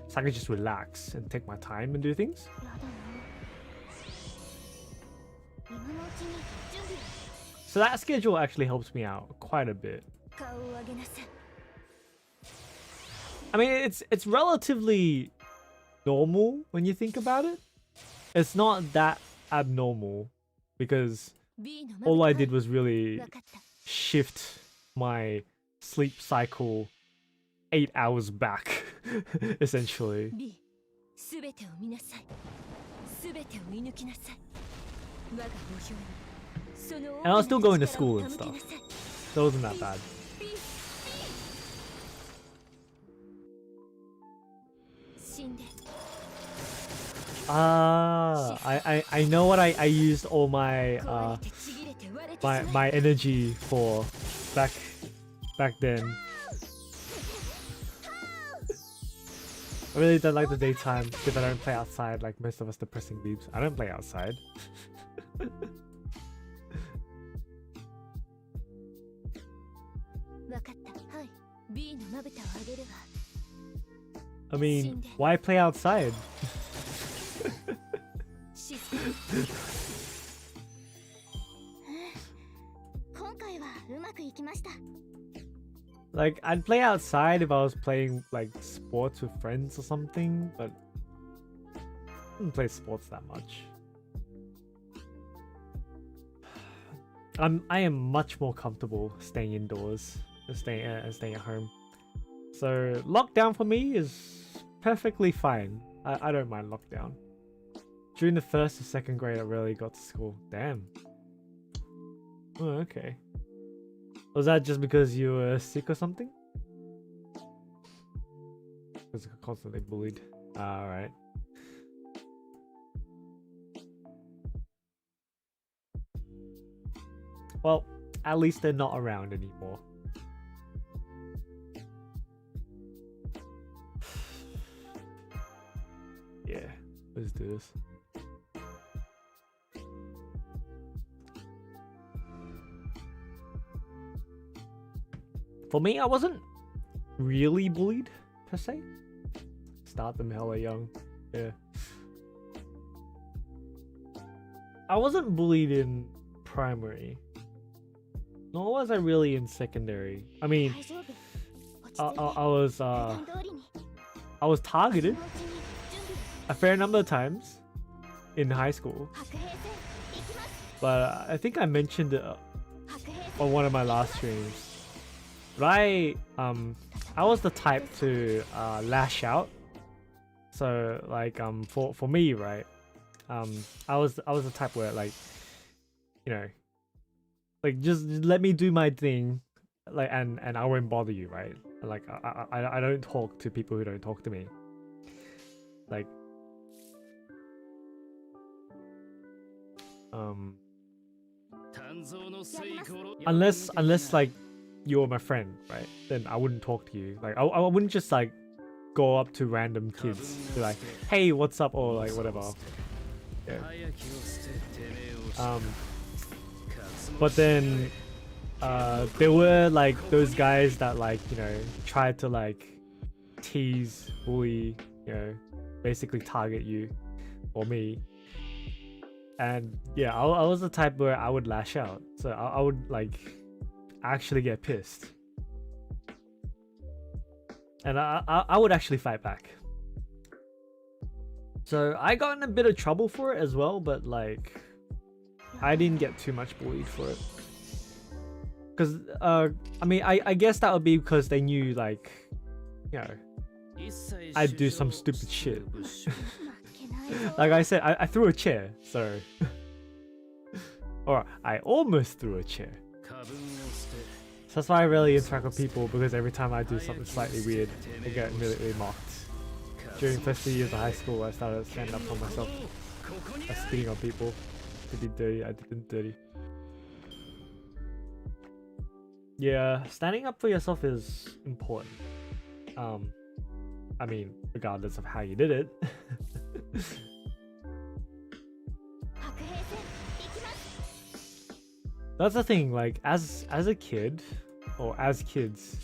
So I could just relax and take my time and do things. So that schedule actually helps me out quite a bit. I mean, it's relatively normal when you think about it. It's not that abnormal because all I did was really shift my sleep cycle 8 hours back, essentially. And I was still going to school and stuff, so it wasn't that bad. I know what I used all my my energy for back then. I really don't like the daytime because I don't play outside like most of us depressing beeps. I don't play outside. I mean, why play outside? Like, I'd play outside if I was playing like sports with friends or something, but I don't play sports that much. I am much more comfortable staying indoors than staying at home. So lockdown for me is perfectly fine. I don't mind lockdown. During the 1st or 2nd grade, I rarely got to school. Damn. Oh, okay. Was that just because you were sick or something? Was constantly bullied. Alright. Well, at least they're not around anymore. Yeah, let's do this. For me, I wasn't really bullied, per se. Start them hella young, yeah. I wasn't bullied in primary. Nor was I really in secondary. I mean, I was targeted a fair number of times in high school. But I think I mentioned it on one of my last streams. But I was the type to lash out. So like for me, right? I was the type where, like, you know, like just let me do my thing, like, and I won't bother you, right? Like I don't talk to people who don't talk to me. Like unless like you're my friend, right? Then I wouldn't talk to you. Like I wouldn't just like go up to random kids, be like, hey, what's up, or like whatever. Yeah. But then there were like those guys that, like, you know, tried to like tease, bully, you know, basically target you or me. And yeah, I was the type where I would lash out. So I would like actually get pissed. And I would actually fight back. So I got in a bit of trouble for it as well, but like I didn't get too much bullied for it. Because I mean, I guess that would be because they knew, like, you know, I'd do some stupid shit. Like I said, I threw a chair, so or I almost threw a chair. So that's why I rarely interact with people, because every time I do something slightly weird, I get immediately mocked. During first 2 years of high school, I started standing up for myself. I was spitting on people. To be dirty, I didn't dirty. Yeah, standing up for yourself is important. I mean, regardless of how you did it. That's the thing, like, as a kid, or as kids,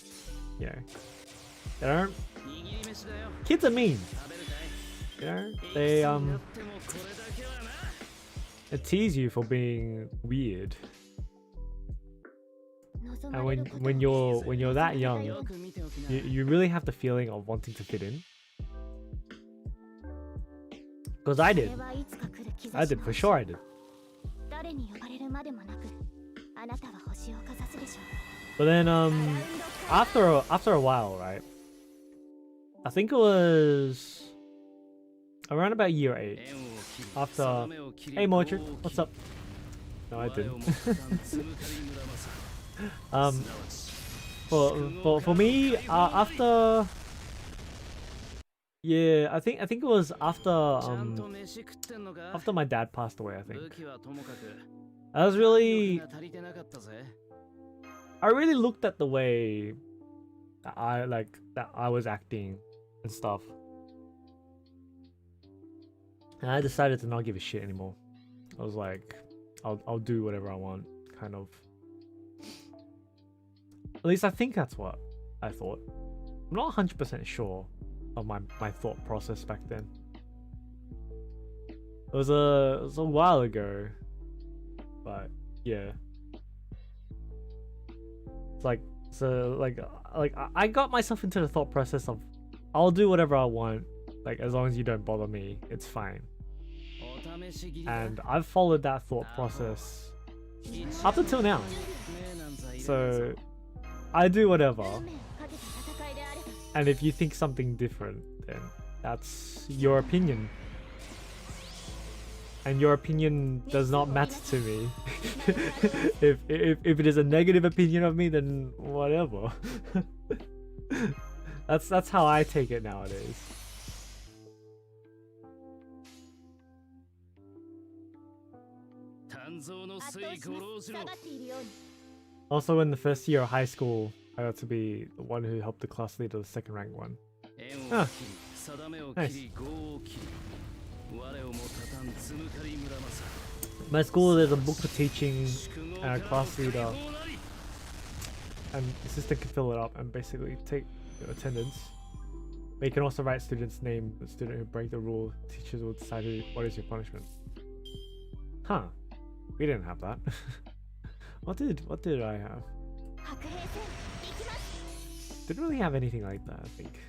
yeah, they don't. Kids are mean. You know, they tease you for being weird. And when you're that young, you really have the feeling of wanting to fit in. Because I did for sure. I did. But then after a while, right? I think it was around about year 8. After, hey Morchard, what's up? No, I didn't. For me, after, yeah, I think it was after my dad passed away. I think I really looked at the way that I was acting and stuff, and I decided to not give a shit anymore. I was like, I'll do whatever I want, kind of. At least I think that's what I thought. I'm not 100% sure of my thought process back then. It was a while ago, but yeah. It's like, so like I got myself into the thought process of, I'll do whatever I want, like, as long as you don't bother me, it's fine. And I've followed that thought process up until now. So I do whatever, and if you think something different, then that's your opinion, and your opinion does not matter to me. if it is a negative opinion of me, then whatever. That's how I take it nowadays. Also, in the first year of high school, I got to be the one who helped the class leader, the second ranked one. Ah, nice. My school, there's a book for teaching and a class leader, and the assistant can fill it up and basically take your attendance. But you can also write student's name. The student who break the rule, teachers will decide what is your punishment. Huh? We didn't have that. What did I have? Didn't really have anything like that, I think.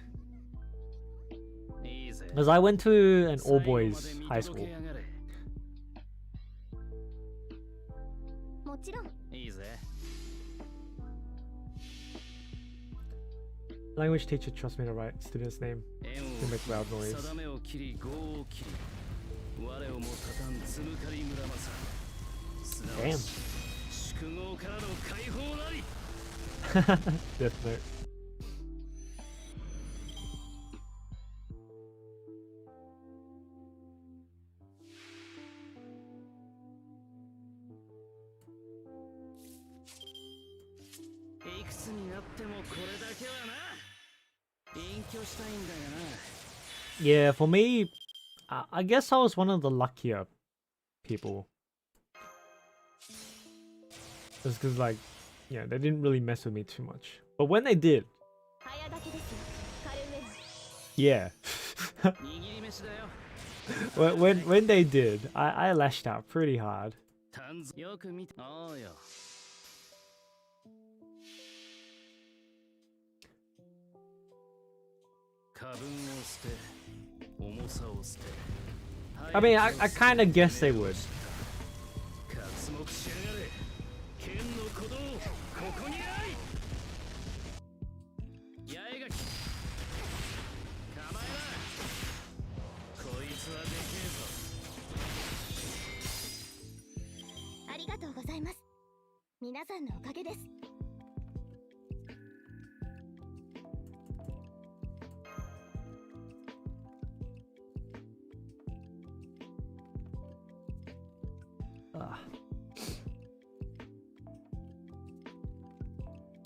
Because I went to an all-boys high school. Language teacher trusts me to write student's name to make loud noise. Damn. Death Note. Yeah, for me, I guess I was one of the luckier people. Just because, like, yeah, they didn't really mess with me too much. But when they did, yeah. when they did, I lashed out pretty hard. I mean, I kind of guess they would. 皆さんのおかげです。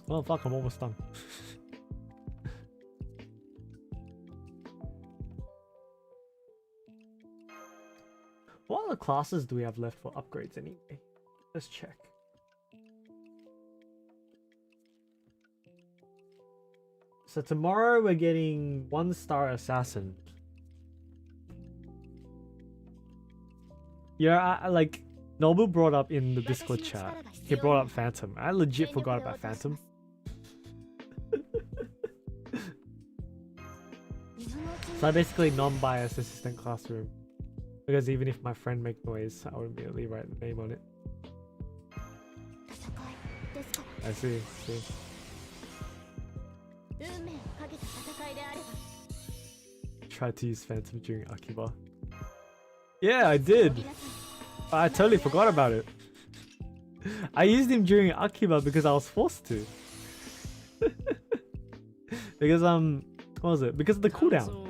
Well, fuck, I'm almost done. What other classes do we have left for upgrades anyway? Let's check. So tomorrow we're getting 1-star assassin. Yeah, I like Nobu brought up in the Discord chat. He brought up Phantom. I legit forgot about Phantom. So basically non-biased assistant classroom. Because even if my friend make noise, I would immediately write the name on it. I see. Tried to use Phantom during Akiba. Yeah, I did. I totally forgot about it. I used him during Akiba because I was forced to. Because what was it? Because of the cooldown.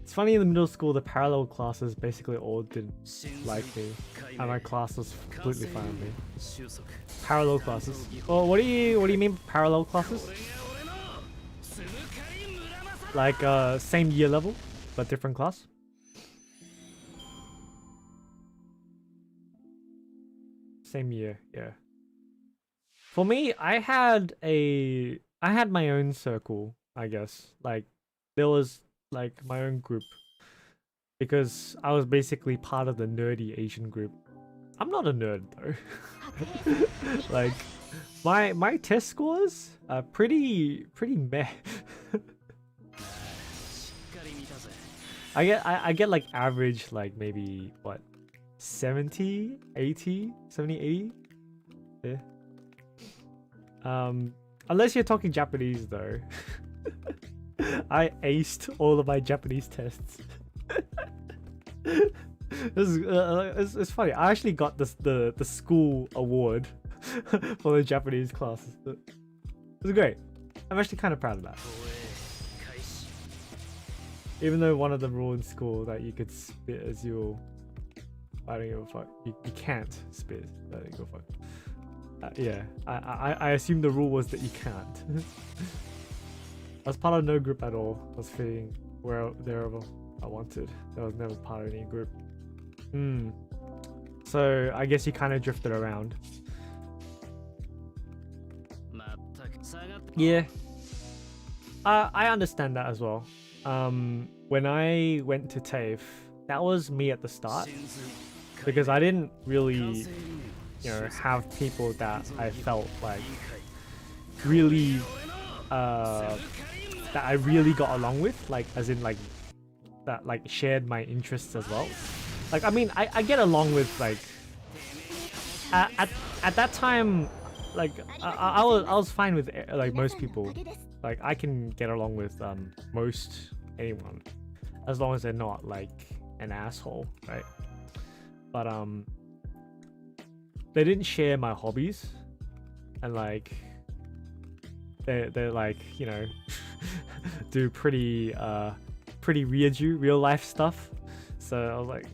It's funny, in the middle school, the parallel classes basically all didn't like me, and my class was completely fine with me. Parallel classes. Oh, what do you mean parallel classes? Like same year level, but different class? Same year, yeah. For me, I had my own circle, I guess. Like there was like my own group, because I was basically part of the nerdy Asian group. I'm not a nerd though. Like my test scores are pretty meh. I get like average, like maybe what, 70, 80, 70, 80? Yeah. Unless you're talking Japanese though. I aced all of my Japanese tests. It's funny. I actually got the school award for the Japanese class. It was great. I'm actually kind of proud of that. Even though one of the rules in school that you could spit as you, I don't give a fuck. You can't spit. I don't give a fuck. Yeah, I assume the rule was that you can't. I was part of no group at all. I was fitting wherever I wanted. I was never part of any group. So I guess you kind of drifted around. Yeah. I understand that as well. When I went to TAFE, that was me at the start. Because I didn't really, have people that I felt like really that I really got along with, like as in like that like shared my interests as well. Like I mean I get along with like at that time, like I was fine with like most people. Like I can get along with most anyone as long as they're not like an asshole, right? But they didn't share my hobbies, and like they're like, do pretty real life stuff. So I was like,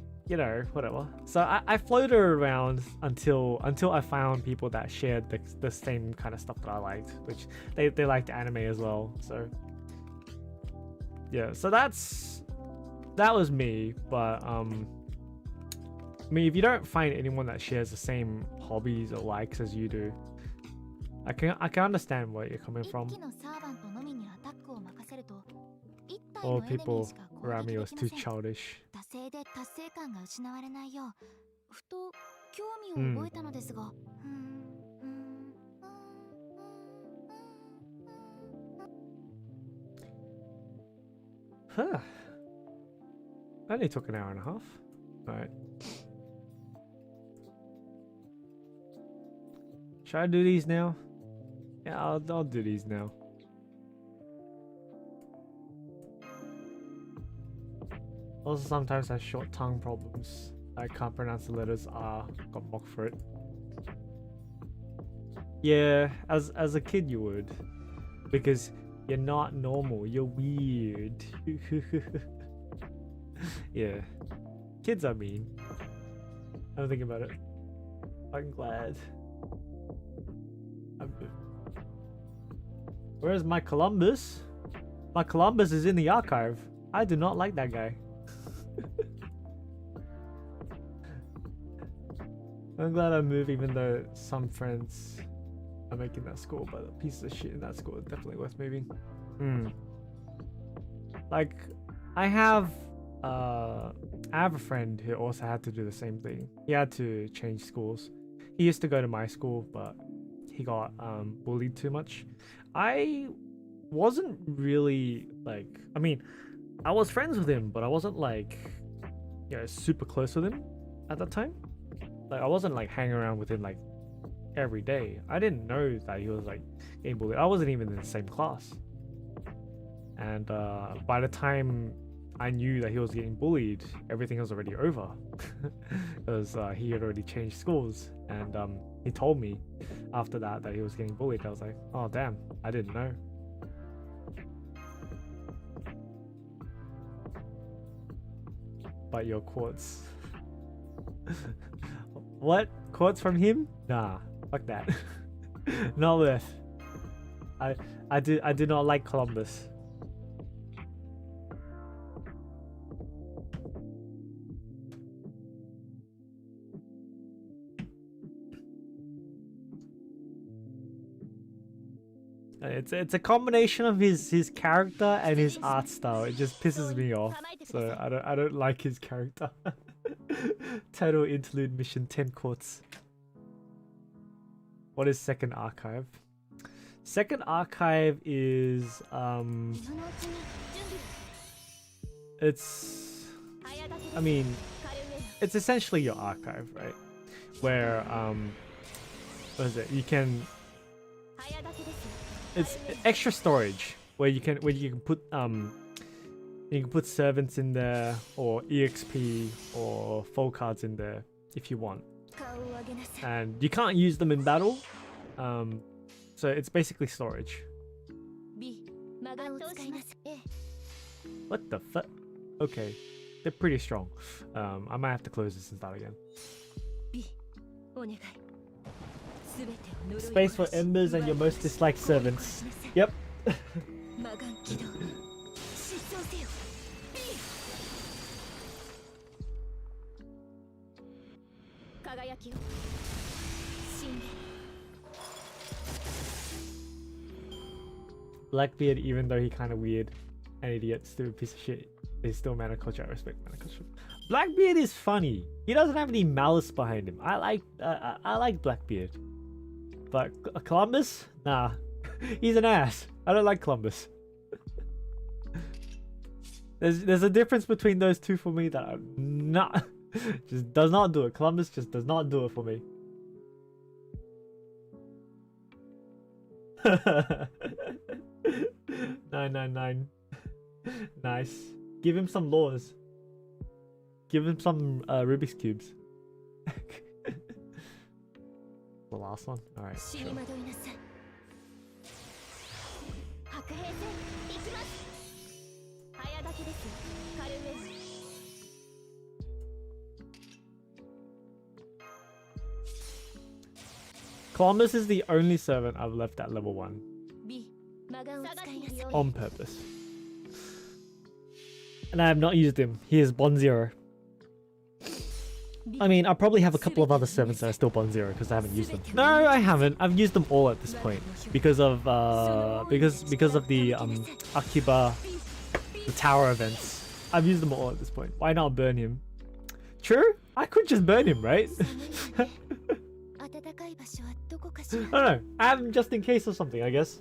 whatever. So I floated around until I found people that shared the same kind of stuff that I liked, which they liked anime as well. So yeah, so that was me. But I mean, if you don't find anyone that shares the same hobbies or likes as you do, I can understand where you're coming from. All people around me was too childish. Huh. Only took an hour and a half. Alright. Should I do these now? Yeah, I'll do these now. Also sometimes have short tongue problems. I can't pronounce the letters R. Got mocked for it. Yeah, as a kid you would, because you're not normal. You're weird. Yeah, kids are mean. I'm thinking about it. I'm glad. Where's my Columbus? My Columbus is in the archive. I do not like that guy. I'm glad I moved, even though some friends are making that school, but the pieces of shit in that school is definitely worth moving. Like, I have a friend who also had to do the same thing. He had to change schools. He used to go to my school, but he got bullied too much. I wasn't really like, I mean, I was friends with him, but I wasn't like, you know, super close with him at that time. Like, I wasn't like hanging around with him like every day. I didn't know that he was like getting bullied. I wasn't even in the same class. And by the time I knew that he was getting bullied, everything was already over. Because he had already changed schools. And he told me after that he was getting bullied. I was like, oh damn, I didn't know. But your quotes. What? Quotes from him? Nah, fuck that. Not worth. I do not like Columbus. It's a combination of his character and his art style. It just pisses me off. So I don't like his character. Title interlude mission 10 quotes. What is second archive? Second archive is it's, I mean, it's essentially your archive, right? Where what is it? You can, it's extra storage where you can put servants in there, or EXP, or full cards in there if you want. And you can't use them in battle, so it's basically storage. What the fuck? Okay, they're pretty strong. I might have to close this and start again. Space for embers and your most disliked servants. Yep. Blackbeard, even though he kind of weird, an idiot, stupid piece of shit, is still mana culture. I respect mana culture. Blackbeard is funny. He doesn't have any malice behind him. I like Blackbeard, but Columbus, nah, he's an ass. I don't like Columbus. There's a difference between those two for me that I'm not. Just does not do it. Columbus just does not do it for me. 999. Nice. Give him some laws. Give him some Rubik's cubes. The last one? Alright, sure. Columbus is the only servant I've left at level 1. On purpose. And I have not used him. He is Bond 0. I mean, I probably have a couple of other servants that are still Bond 0 because I haven't used them. No, I haven't. I've used them all at this point because of the Akiba, the tower events. I've used them all at this point. Why not burn him? True, I could just burn him, right? I don't know. I have him just in case or something, I guess.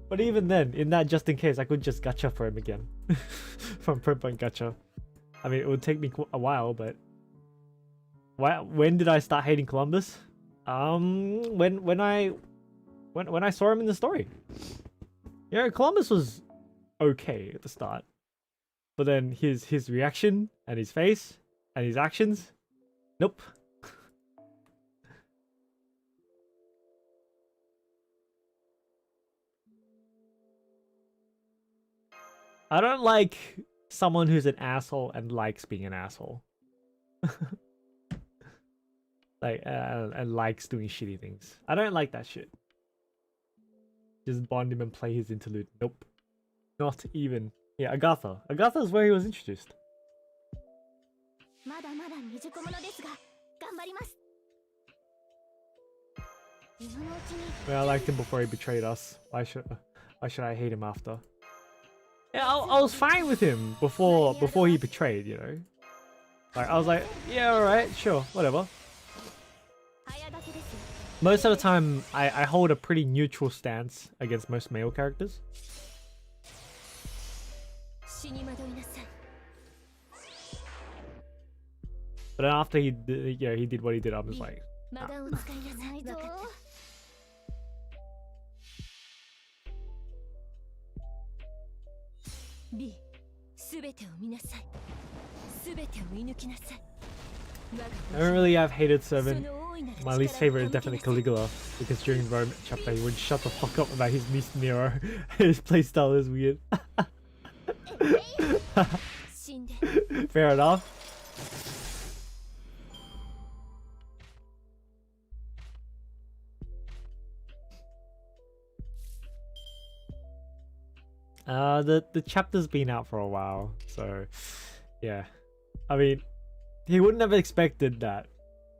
But even then, in that just in case, I could just gacha for him again. From Printpoint gacha. I mean, it would take me a while, but... When did I start hating Columbus? When I saw him in the story. Yeah, Columbus was okay at the start. But then his reaction and his face, And his actions? Nope. I don't like someone who's an asshole and likes being an asshole. Like, and likes doing shitty things. I don't like that shit. Just bond him and play his interlude. Nope. Not even. Yeah, Agatha. Agatha is where he was introduced. Well, I liked him before he betrayed us. Why should I hate him after? Yeah, I was fine with him before he betrayed, you know. Like, I was like, yeah, alright, sure, whatever. Most of the time, I hold a pretty neutral stance against most male characters. But then after he did what he did, I was like, nah. I don't really have hated servant. My least favorite is definitely Caligula, because during Rome chapter he would shut the fuck up about his niece Nero. His playstyle is weird. Fair enough. The chapter's been out for a while, so yeah. I mean, he wouldn't have expected that,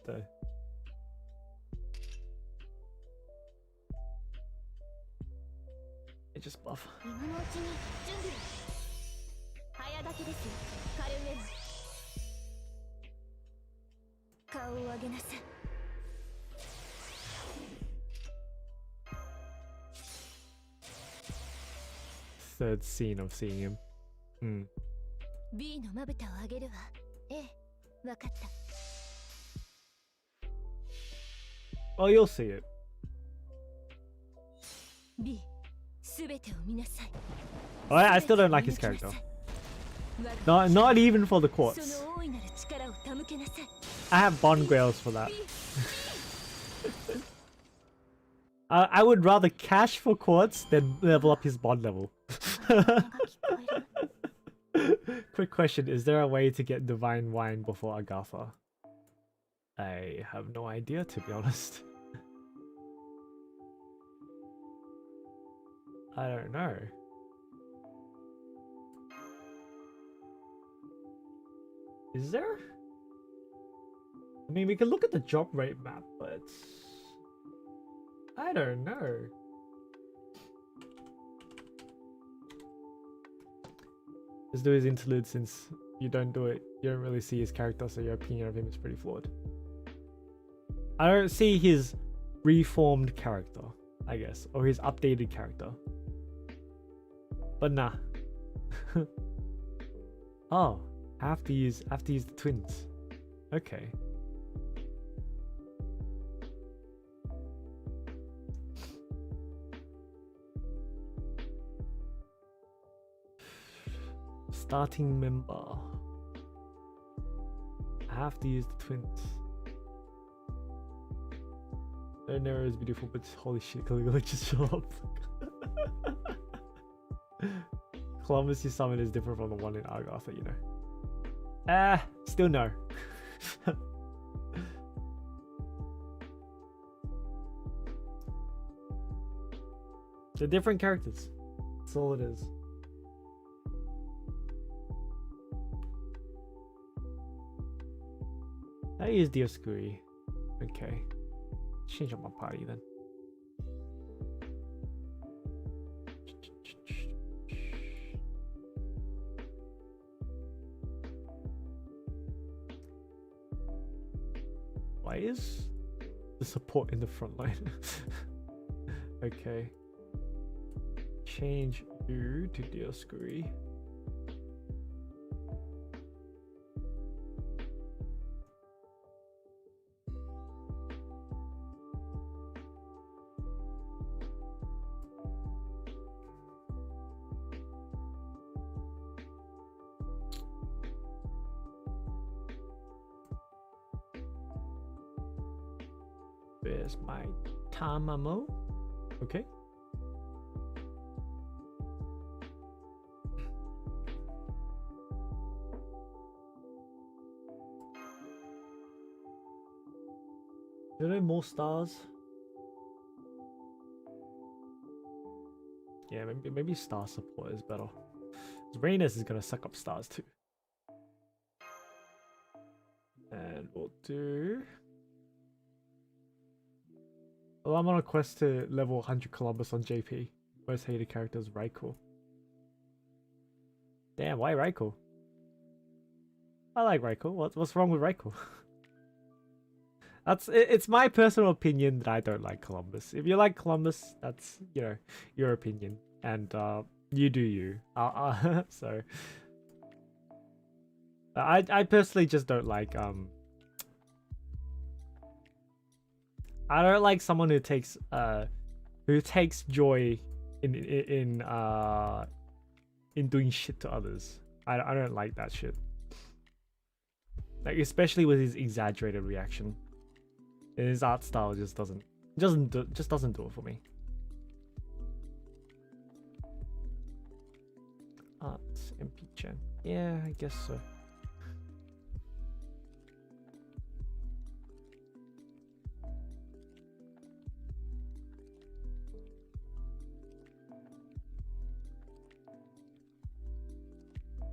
though. It just buff. Third scene of seeing him. Oh, you'll see it. I still don't like his character. Not even for the quartz. I have bond grails for that. I would rather cash for quartz than level up his bond level. Quick question, is there a way to get divine wine before Agatha? I have no idea, to be honest. I don't know. Is there? I mean, we can look at the job rate map, but I don't know. Let's do his interlude, since you don't do it. You don't really see his character, so your opinion of him is pretty flawed. I don't see his reformed character, I guess, or his updated character. But nah. Oh, I have to use the twins. Okay. Starting member. I have to use the twins. Nero is beautiful, but holy shit, Caligula just show up. Columbus you summon is different from the one in Agatha, you know. Still no. They're different characters. That's all it is. I use Dioscuri. Okay. Change up my party then. Why is the support in the front line? Okay. Change you to Dioscuri. Where's my Tamamo? Okay. Are there more stars? Yeah, maybe star support is better. Rainus is gonna suck up stars too. And we'll do... Well, I'm on a quest to level 100 Columbus on JP. Most hated character is Raikou. Damn, why Raikou? I like Raikou. What's wrong with Raikou? It's my personal opinion that I don't like Columbus. If you like Columbus, that's, you know, your opinion. And you do you. So I personally just don't like I don't like someone who takes joy in doing shit to others. I don't like that shit. Like, especially with his exaggerated reaction. His art style just doesn't do it for me. Art MP Chen. Yeah, I guess so.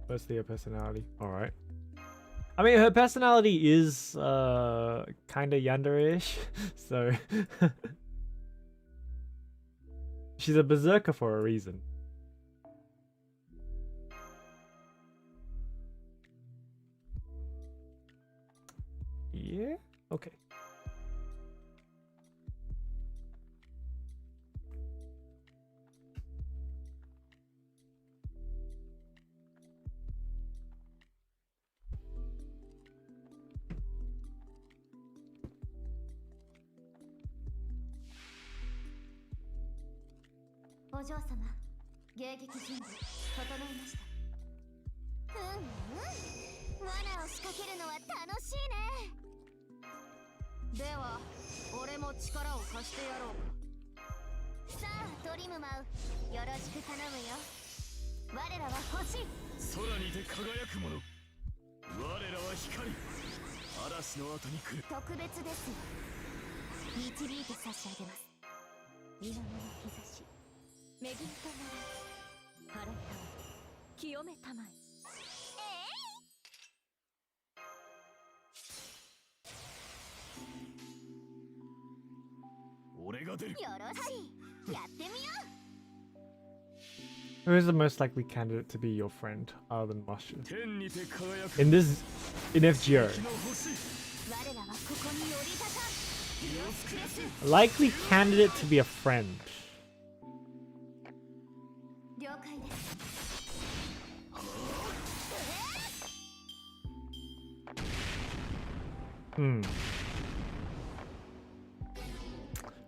Mostly her personality. Alright. I mean, her personality is kind of yandere-ish, so she's a berserker for a reason. Yeah? Okay. Who is the most likely candidate to be your friend other than Masha? In FGO. Likely candidate to be a friend.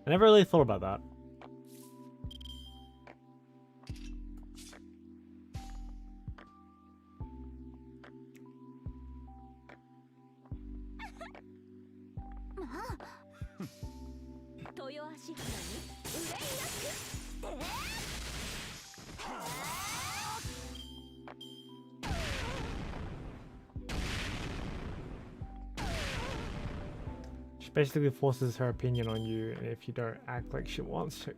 I never really thought about that. She basically forces her opinion on you if you don't act like she wants to.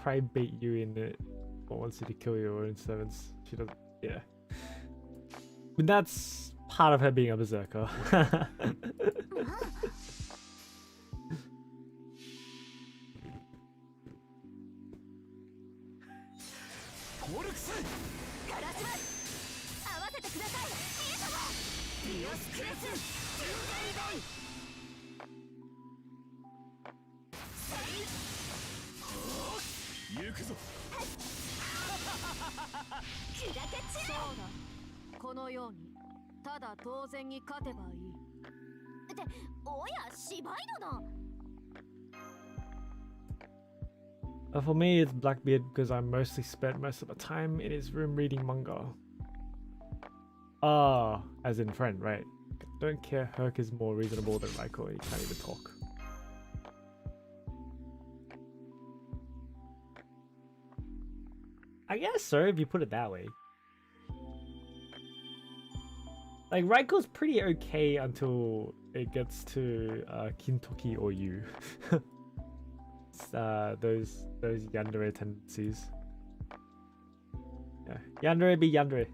Try beat you in it, but wants you to kill your own servants. She doesn't. Yeah. But that's part of her being a berserker. For me, it's Blackbeard because I mostly spent most of the time in his room reading manga. Ah, as in friend, right? Don't care. Herc is more reasonable than Raiko. He can't even talk. I guess so, if you put it that way. Like, Raiko's pretty okay until it gets to Kintoki or Yu. Those yandere tendencies. Yeah, yandere be yandere.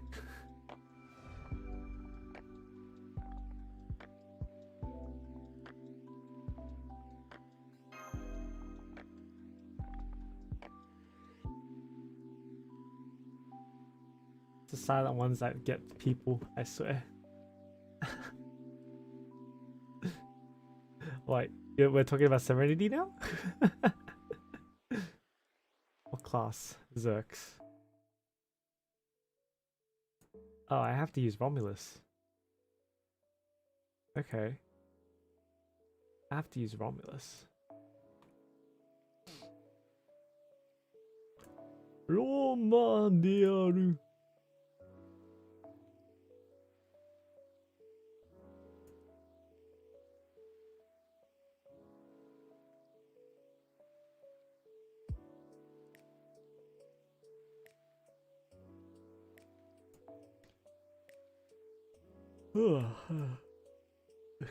The silent ones that get people, I swear. Wait, we're talking about Serenity now? What class? Zerks. Oh, I have to use Romulus. Okay. I have to use Romulus. Roma de Aru.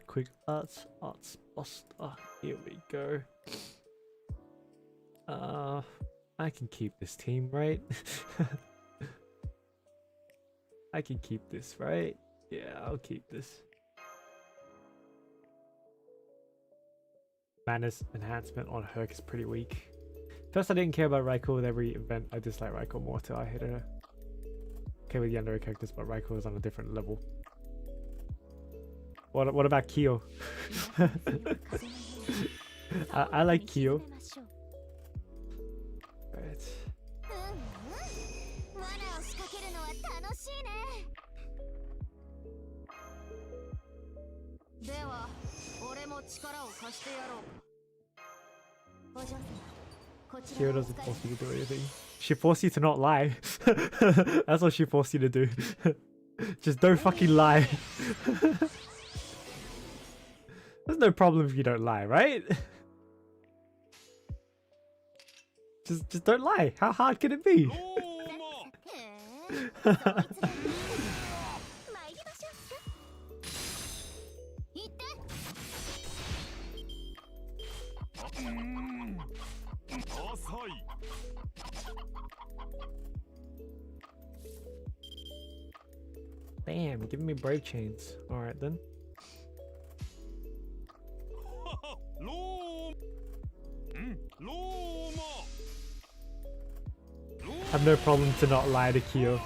Quick arts buster. Here we go. I can keep this team, right? I can keep this, right? Yeah, I'll keep this. Madness enhancement on Herc is pretty weak. First, I didn't care about Raiko with every event. I dislike Raiko more till I hit her. Okay with yandere characters, but Raiko is on a different level. What about Kyo? I like Kyo. Right. Kyo doesn't force you to do anything. She forced you to not lie. That's what she forced you to do. Just don't fucking lie. There's no problem if you don't lie, right? Just don't lie. How hard can it be? Damn, giving me brave chains. Alright then. I have no problem to not lie to Kyo.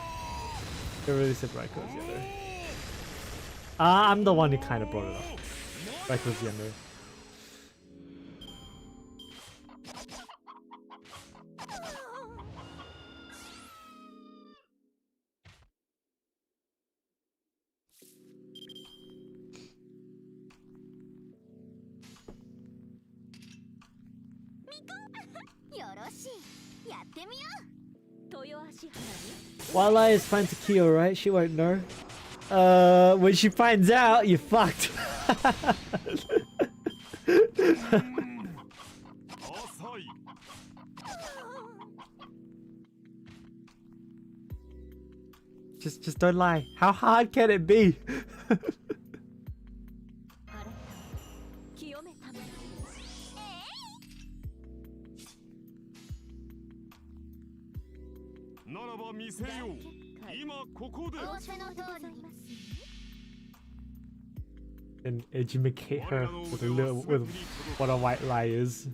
It really said Raiko's yandere. I'm the one who kind of brought it up. Raiko's yandere. Wildeye is fine to Kyo, right? She won't know. When she finds out, you're fucked. Just don't lie. How hard can it be? And educate her with what a white lie is.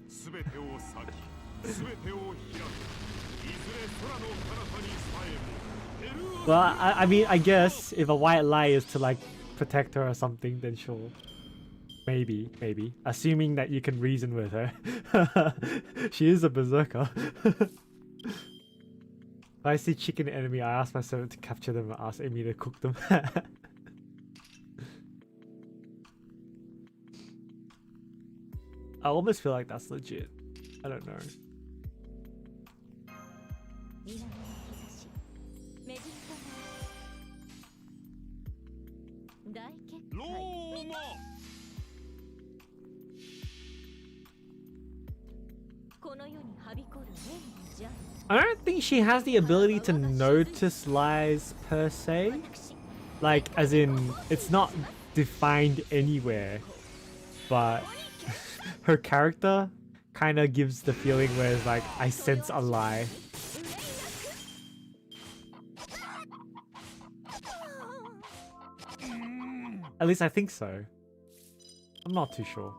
Well, I mean, I guess if a white lie is to like protect her or something, then sure. Maybe. Assuming that you can reason with her. She is a berserker. If I see chicken enemy, I ask my servant to capture them and ask Amy to cook them. I almost feel like that's legit. I don't know. I don't think she has the ability to notice lies per se. Like, as in, it's not defined anywhere. But her character kind of gives the feeling where it's like, I sense a lie. At least I think so. I'm not too sure.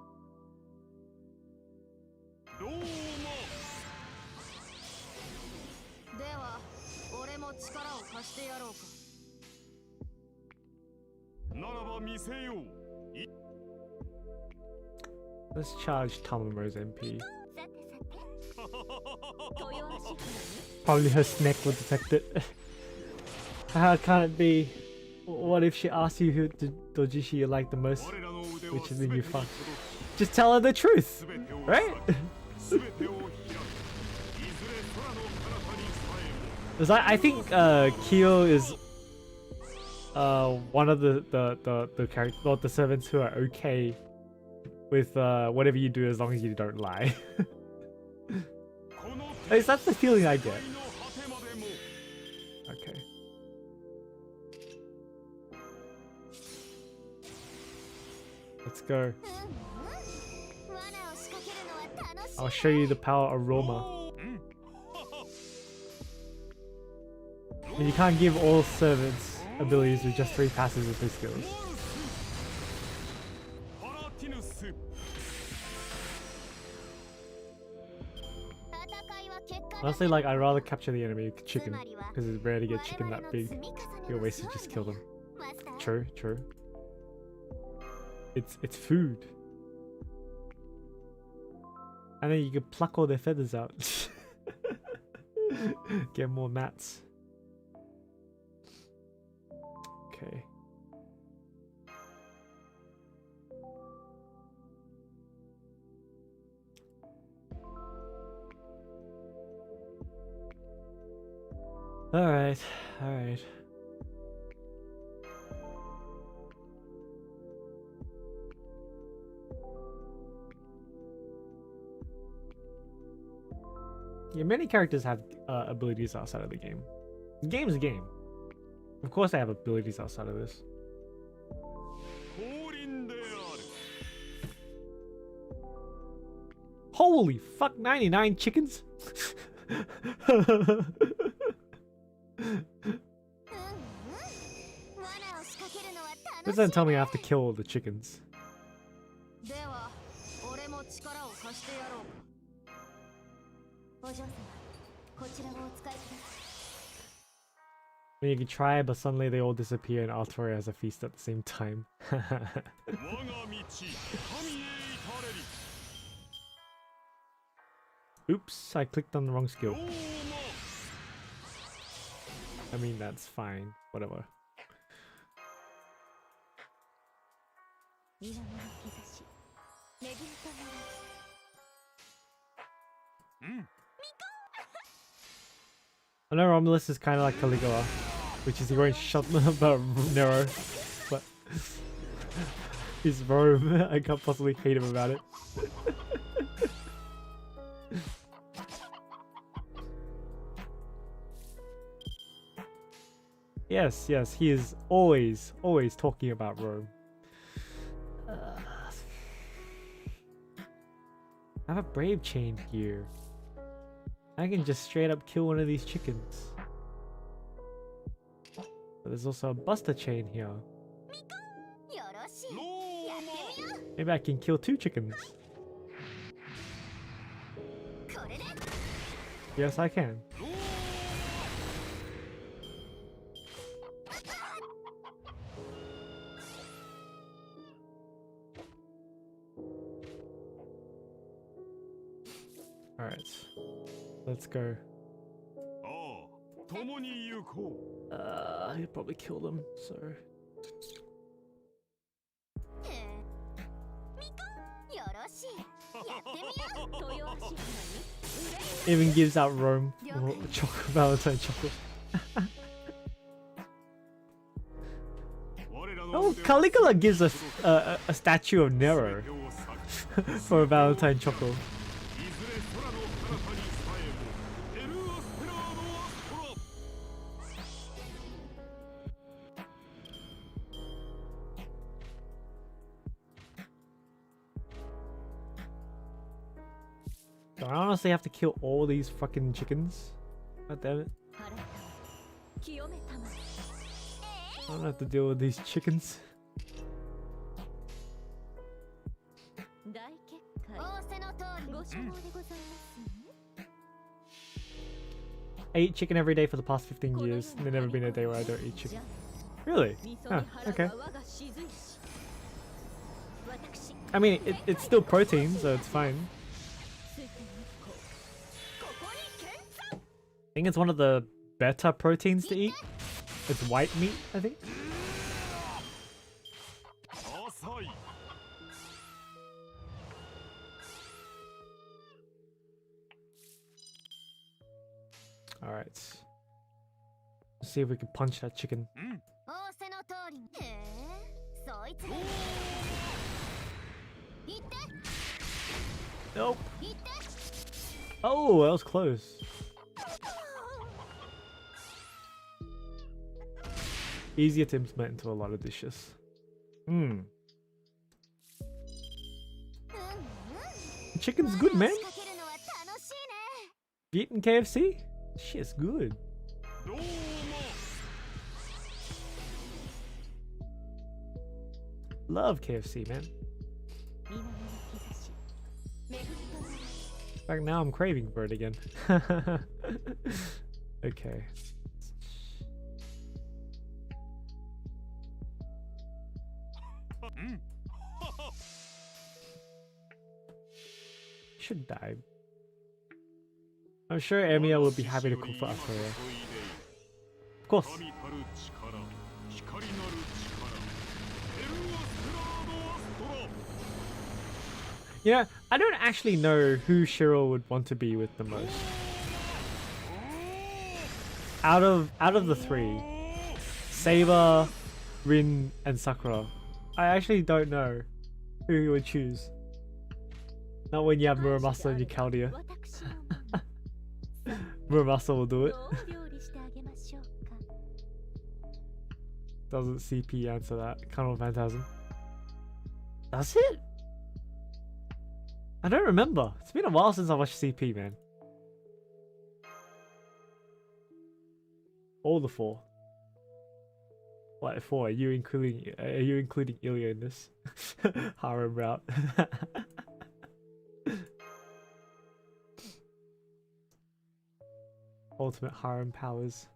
Let's charge Tamamo's MP. Probably her snack will detect it. How can it be? What if she asks you who Dojishi you like the most? Which is the new fuck. Just tell her the truth, right? I think Kyo is one of the characters, or the servants who are okay with whatever you do as long as you don't lie. At least that's the feeling I get. Okay. Let's go. I'll show you the power of Roma. And you can't give all servants abilities with just 3 passes with 3 skills. Honestly, like, I'd rather capture the enemy chicken, because it's rare to get chicken that big. You're wasted, just kill them. True, true. It's food. And then you can pluck all their feathers out. Get more mats. Okay. Alright, alright. Yeah, many characters have abilities outside of the game. The game's a game. Of course they have abilities outside of this. Holy fuck, 99 chickens? This doesn't tell me I have to kill all the chickens. I mean, you can try, but suddenly they all disappear and Artoria has a feast at the same time. Oops, I clicked on the wrong skill. I mean, that's fine. Whatever. I know Romulus is kind of like Caligula, which is the orange shot about Nero, but he's Rome. I can't possibly hate him about it. Yes, yes, he is always talking about Rome. I have a brave chain here. I can just straight up kill one of these chickens. But there's also a buster chain here. Maybe I can kill 2 chickens. Yes, I can. Alright, let's go. He'll probably kill them, so... Even gives out Rome chocolate, Valentine chocolate. That Oh, Caligula gives us a statue of Nero for a Valentine choco. Do I honestly have to kill all these fucking chickens? God damn it. I don't have to deal with these chickens. I eat chicken every day for the past 15 years, and there's never been a day where I don't eat chicken. Really? Huh, okay. I mean, it's still protein, so it's fine. I think it's one of the better proteins to eat. It's white meat, I think. Alright. Let's see if we can punch that chicken. Nope. Oh, that was close. Easier to implement into a lot of dishes. Chicken's good, man. You eating KFC? Shit's good. Love KFC, man. In fact, now I'm craving for it again. Okay. Should die. I'm sure Emiya will be happy to cook for us for her. Of course. Yeah, I don't actually know who Shiro would want to be with the most. Out of the three, Saber, Rin, and Sakura, I actually don't know who you would choose. Not when you have Muramasa and Yukaudia. Muramasa will do it. Doesn't CP answer that? Carnival Phantasm. Does it? I don't remember. It's been a while since I watched CP, man. All the four. What four? Are you including Ilya in this? Harem route. Ultimate harem powers.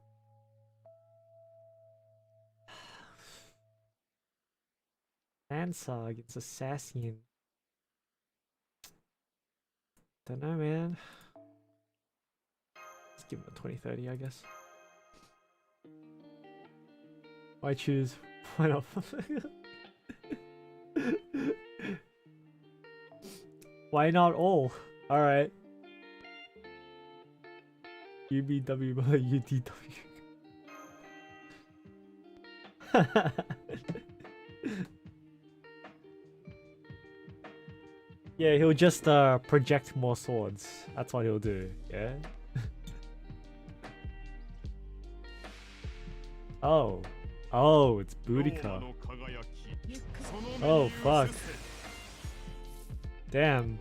Answer against Assassin. Don't know, man. Let's give him a 2030, I guess. Why choose? Why not? Why not all? Alright. UBW by UDW. Yeah, he'll just project more swords. That's what he'll do, yeah? Oh. Oh, it's Boudica. Oh, fuck. Damn.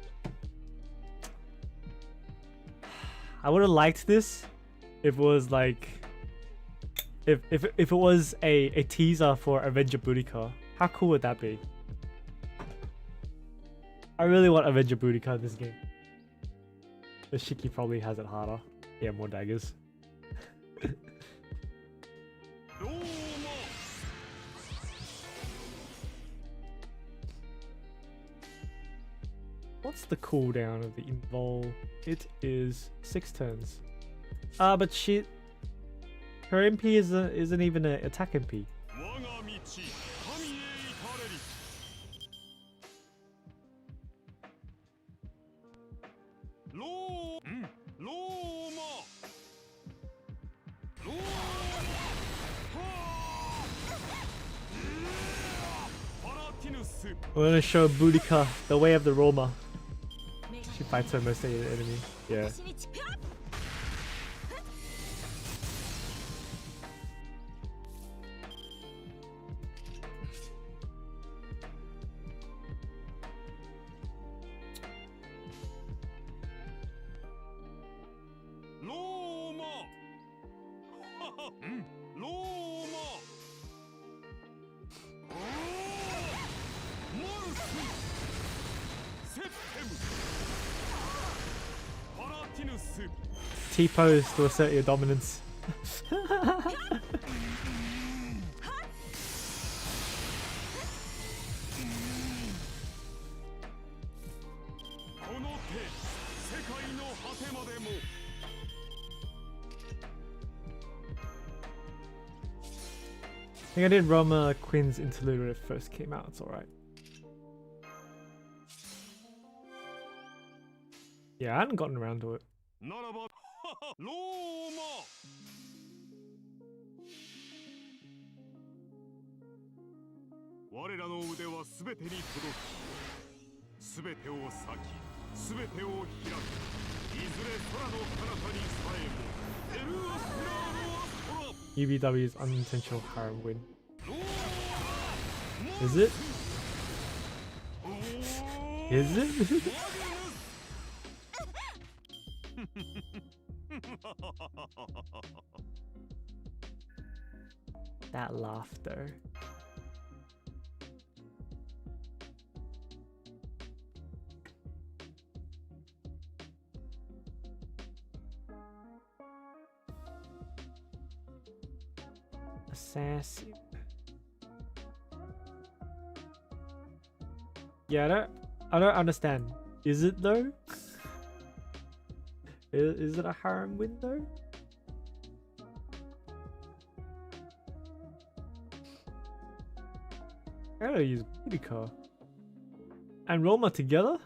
I would have liked this if it was like... If it was a teaser for Avenger Boudica. How cool would that be? I really want Avenger Boudica in this game. The Shiki probably has it harder. Yeah, more daggers. What's the cooldown of the invol? It is 6 turns. But shit. Her MP isn't even an attack MP. We're gonna show Boudica the way of the Roma. She fights her most hated enemy. Yeah. T-pose to assert your dominance. I think I did Roma Quinn's interlude when it first came out, it's alright. Yeah, I hadn't gotten around to it. UBW's unintentional harem win. Is it? Is it? That laughter. Assassin. Yeah, I don't understand. Is it though? Is it a harem window? I gotta use Boudica and Roma together?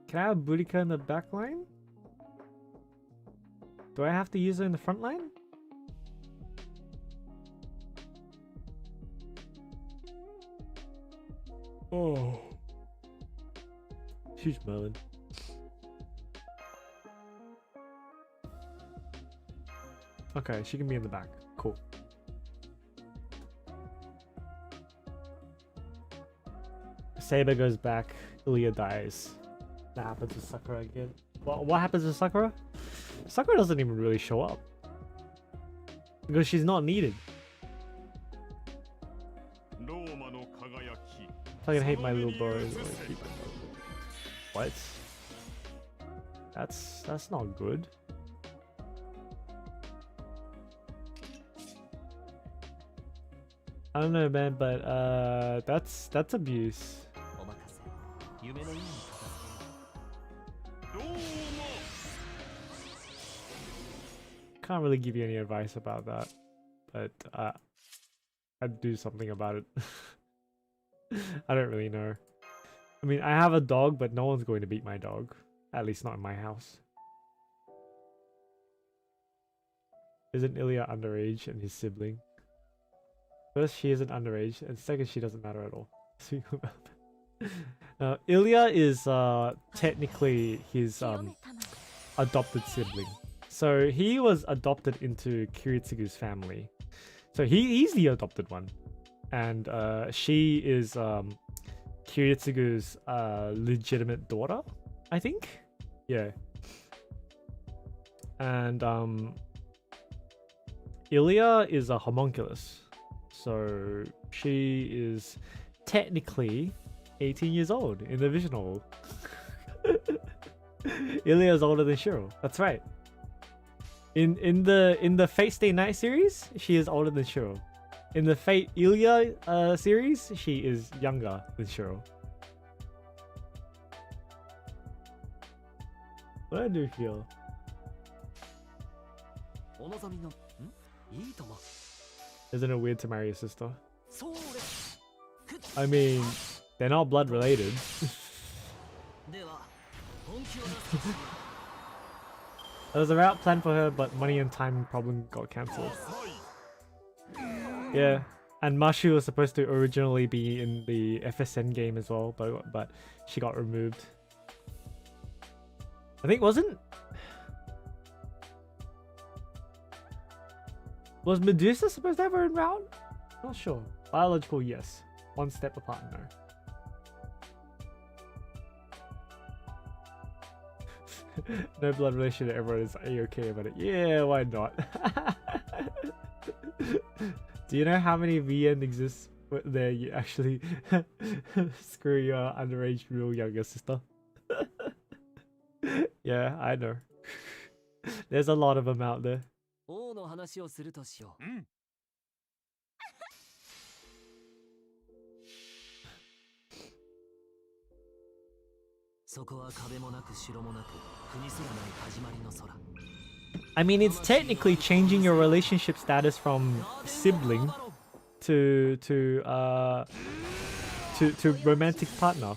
Can I have Boudica in the back line? Do I have to use her in the front line? Oh. Huge melon. Okay, she can be in the back. Cool. Saber goes back. Ilya dies. That happens with Sakura again. What happens with Sakura? Sakura doesn't even really show up. Because she's not needed. I hate my little bro. What? That's not good. I don't know, man, but that's abuse. Can't really give you any advice about that, but I'd do something about it. I don't really know. I mean, I have a dog, but no one's going to beat my dog. At least not in my house. Isn't Ilya underage and his sibling? First, she isn't underage, and second, she doesn't matter at all. Ilya is technically his adopted sibling. So he was adopted into Kiritsugu's family. So he's the adopted one. And she is Kiritsugu's legitimate daughter, I think? Yeah. And Ilya is a homunculus. So she is technically 18 years old in the visual novel. Ilya is older than Shiro. That's right. In the Fate Stay Night series, she is older than Shiro. In the Fate Ilya series, she is younger than Shiro. What do you feel? Isn't it weird to marry a sister? I mean, they're not blood related. There was a route planned for her, but money and time problem got cancelled. Yeah, And Mashi was supposed to originally be in the FSN game as well, but she got removed. I think was Medusa supposed to have her in round? Not sure. Biological, yes. One step apart, no. No blood relation, everyone is a-okay about it. Yeah, why not? Do you know how many VN exists there you actually screw your underage real younger sister? Yeah, I know. There's a lot of them out there. I mean, it's technically changing your relationship status from sibling to romantic partner.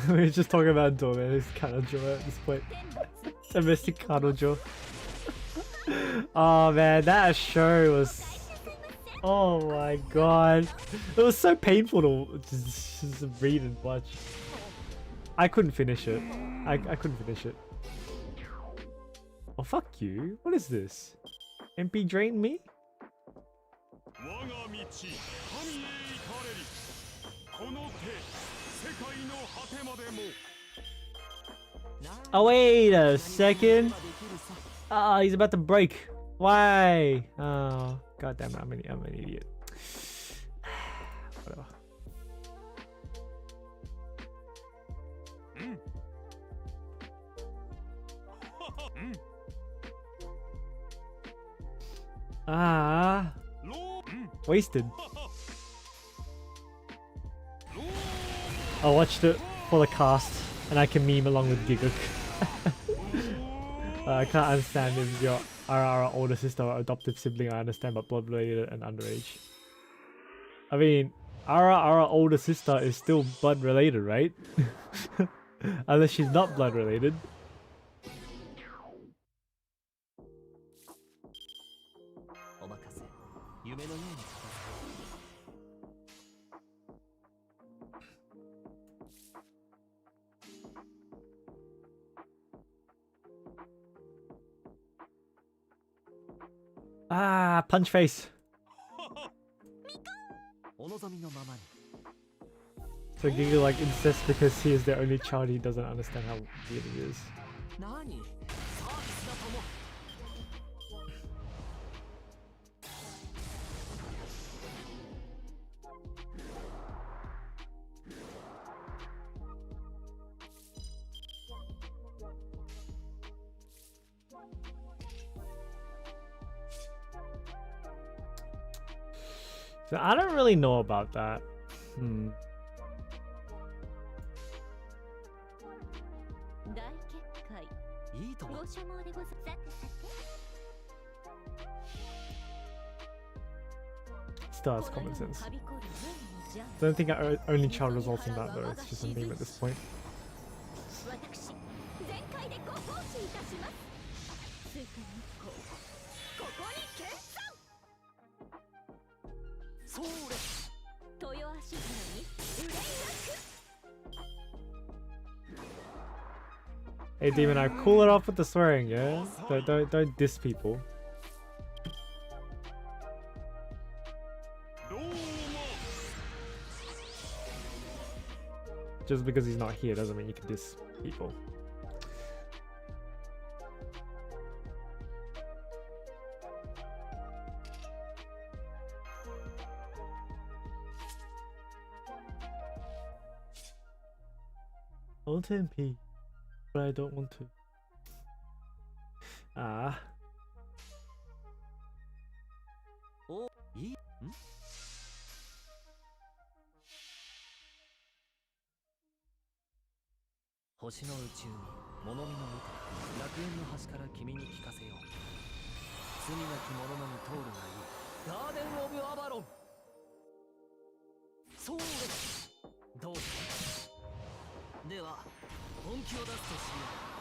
We're just talking about Domain's Kanojo at this point. Domestic Kanojo. Oh man, that show was... Oh my god. It was so painful to just read and watch. I couldn't finish it. I couldn't finish it. Oh fuck you. What is this? MP drain me? Oh wait a second. Ah, he's about to break. Why? Oh, god damn it, I'm an idiot. Whatever. Ah, wasted. I watched it for the cast, and I can meme along with Giguk. I can't understand if you're our older sister or adoptive sibling. I understand, but blood related and underage. I mean, our older sister is still blood related, right? Unless she's not blood related. Ah, punch face. So Giga like insists because he is the only child, he doesn't understand how weird it is. So I don't really know about that. Still has common sense. I don't think our only child results in that though, it's just a meme at this point. Hey Demon, I cool it off with the swearing, yeah? Don't diss people. Just because he's not here doesn't mean you can diss people. I want to MP, but I don't want to. Ah. 星の宇宙に物見の歌楽園の端から君に聞かせよう罪なき者のみ通るがいいガーデン・オブ・アバロンそうだどうぞでは本気を出すとしよう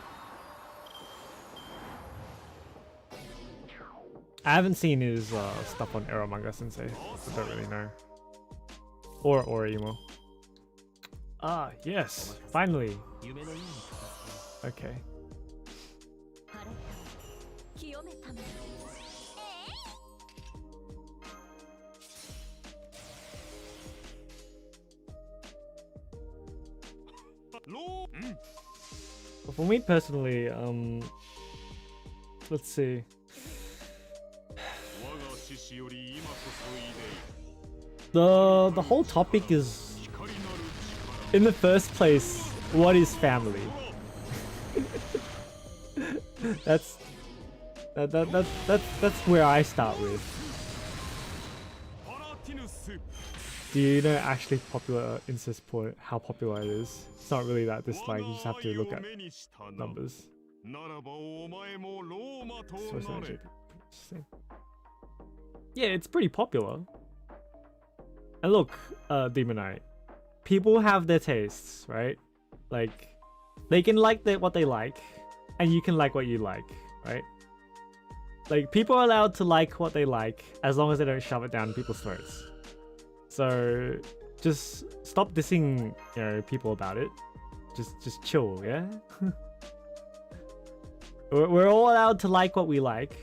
I haven't seen his stuff on Eromanga Sensei, so I don't really know. Or emo. Ah, yes, finally. Okay. But for me personally, let's see. The whole topic is, in the first place, what is family? that's where I start with. Do you know actually popular incest porn, how popular it is? It's not really that disliked, you just have to look at numbers. Yeah, it's pretty popular. And look, Demonite, people have their tastes, right? Like, they can like what they like, and you can like what you like, right? Like, people are allowed to like what they like as long as they don't shove it down people's throats. So just stop dissing, you know, people about it. Just chill, yeah? We're all allowed to like what we like,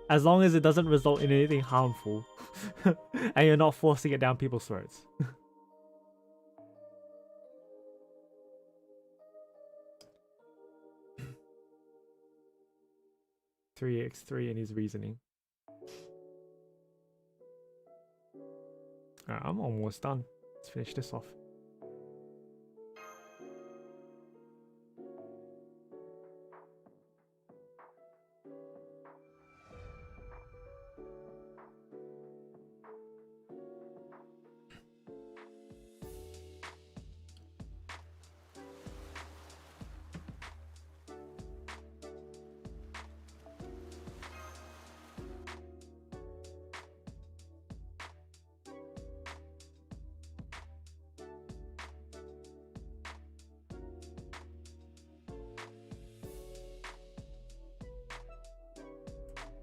as long as it doesn't result in anything harmful, and you're not forcing it down people's throats. 3x3 and his reasoning. Alright, I'm almost done. Let's finish this off.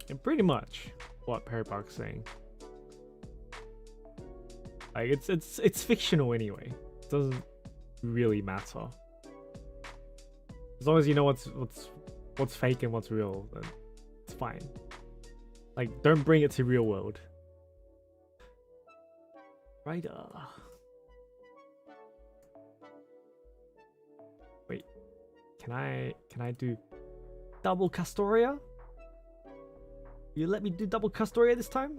And pretty much what Perry Park's saying. Like it's fictional anyway. It doesn't really matter. As long as you know what's fake and what's real, then it's fine. Like, don't bring it to real world. Right. Wait. Can I do double Castoria? You let me do double Castoria this time?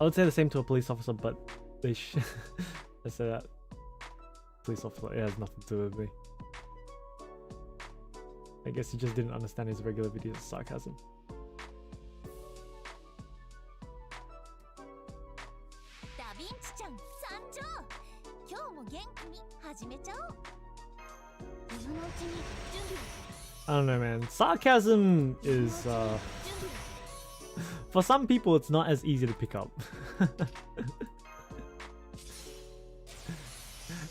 I would say the same to a police officer, but they I say that police officer, it has nothing to do with me. I guess he just didn't understand his regular videos sarcasm. I don't know, man. Sarcasm is for some people it's not as easy to pick up.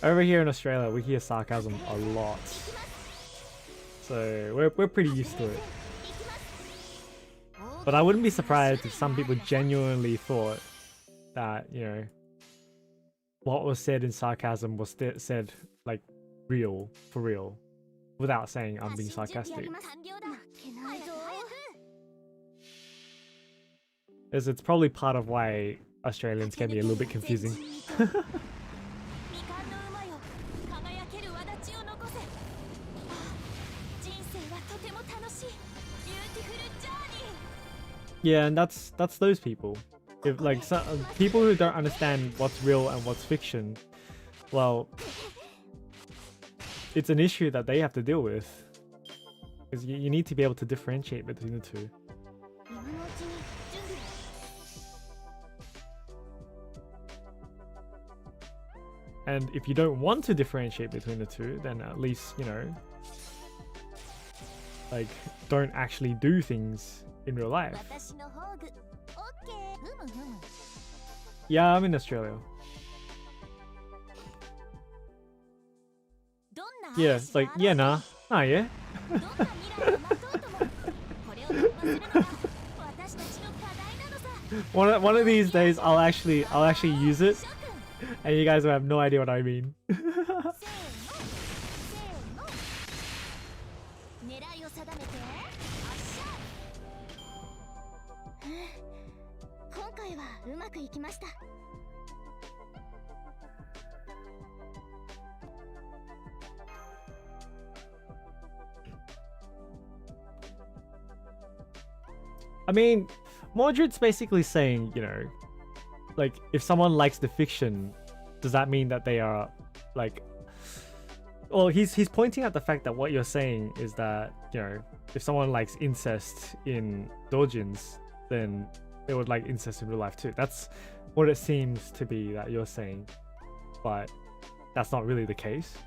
Over here in Australia we hear sarcasm a lot, so we're pretty used to it. But I wouldn't be surprised if some people genuinely thought that, you know, what was said in sarcasm was said like real, for real, without saying I'm being sarcastic. As it's probably part of why Australians can be a little bit confusing. Yeah, and that's those people. If like people who don't understand what's real and what's fiction, well, it's an issue that they have to deal with. because you need to be able to differentiate between the two. 今のうちに準備を。 And if you don't want to differentiate between the two, then at least, you know, like, don't actually do things in real life. 私の宝具。オッケー。ふむふむ。 Yeah, I'm in Australia. どんな Yeah, 嵐 it's が like, yeah, nah. Nah, yeah. どんな未来が待とうとも。これを突破するのが私たちの課題なのさ。One of these days, I'll actually use it, 諸君。 and you guys will have no idea what I mean. せーの。せーの。狙いを定めて。発射。今回はうまくいきました。 I mean, Mordred's basically saying, you know, like, if someone likes the fiction, does that mean that they are, like... Well, he's pointing at the fact that what you're saying is that, you know, if someone likes incest in doujins, then they would like incest in real life too. That's what it seems to be that you're saying, but that's not really the case.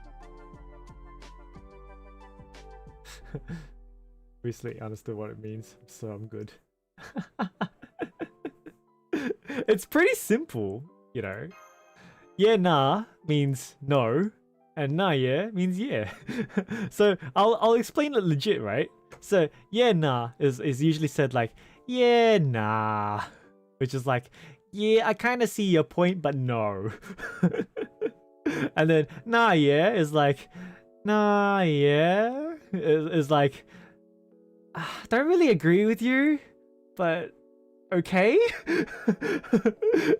Recently understood what it means, so I'm good. It's pretty simple, you know. Yeah, nah means no, and nah, yeah means yeah. So I'll explain it legit, right? So yeah, nah is usually said like yeah, nah, which is like yeah, I kind of see your point, but no. And then nah, yeah is like nah, yeah is like don't really agree with you, but okay.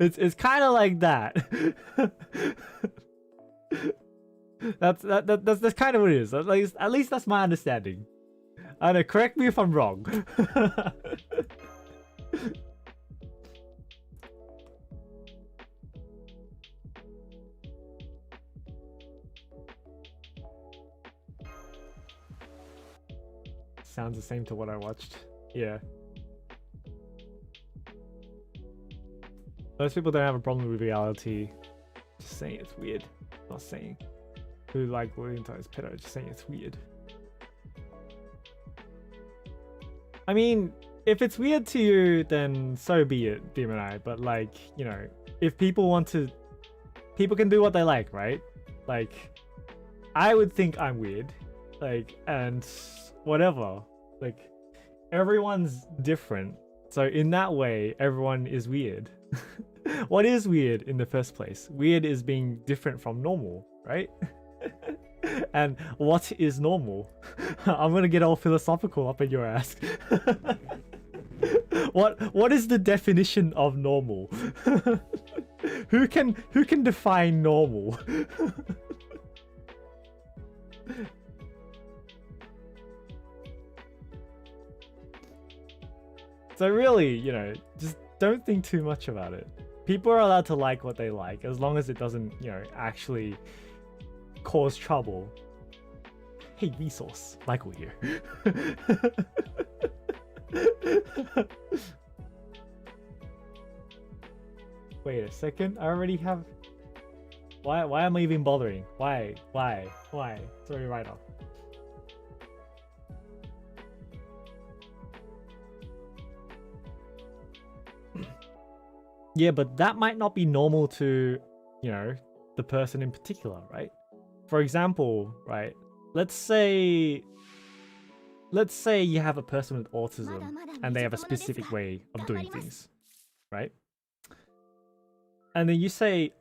It's kind of like that. That's kind of what it is. At least that's my understanding. I know, correct me if I'm wrong. Sounds the same to what I watched. Yeah. Most people don't have a problem with reality. Just saying it's weird. Not saying who like William Tyler's pedo. Just saying it's weird. I mean, if it's weird to you, then so be it, Demon Eye. But like, you know, if people want to, people can do what they like, right? Like, I would think I'm weird, like, and whatever. Like, everyone's different. So in that way, everyone is weird. What is weird in the first place? Weird is being different from normal, right? And what is normal? I'm gonna get all philosophical up in your ass. What is the definition of normal? Who can define normal? So really, you know, just don't think too much about it. People are allowed to like what they like as long as it doesn't, you know, actually cause trouble. Hey, Vsauce, Michael here. Wait a second, I already have... Why am I even bothering? Why? Sorry, right off. Yeah, but that might not be normal to, you know, the person in particular, right? For example, right, let's say you have a person with autism and they have a specific way of doing things, right? And then you say,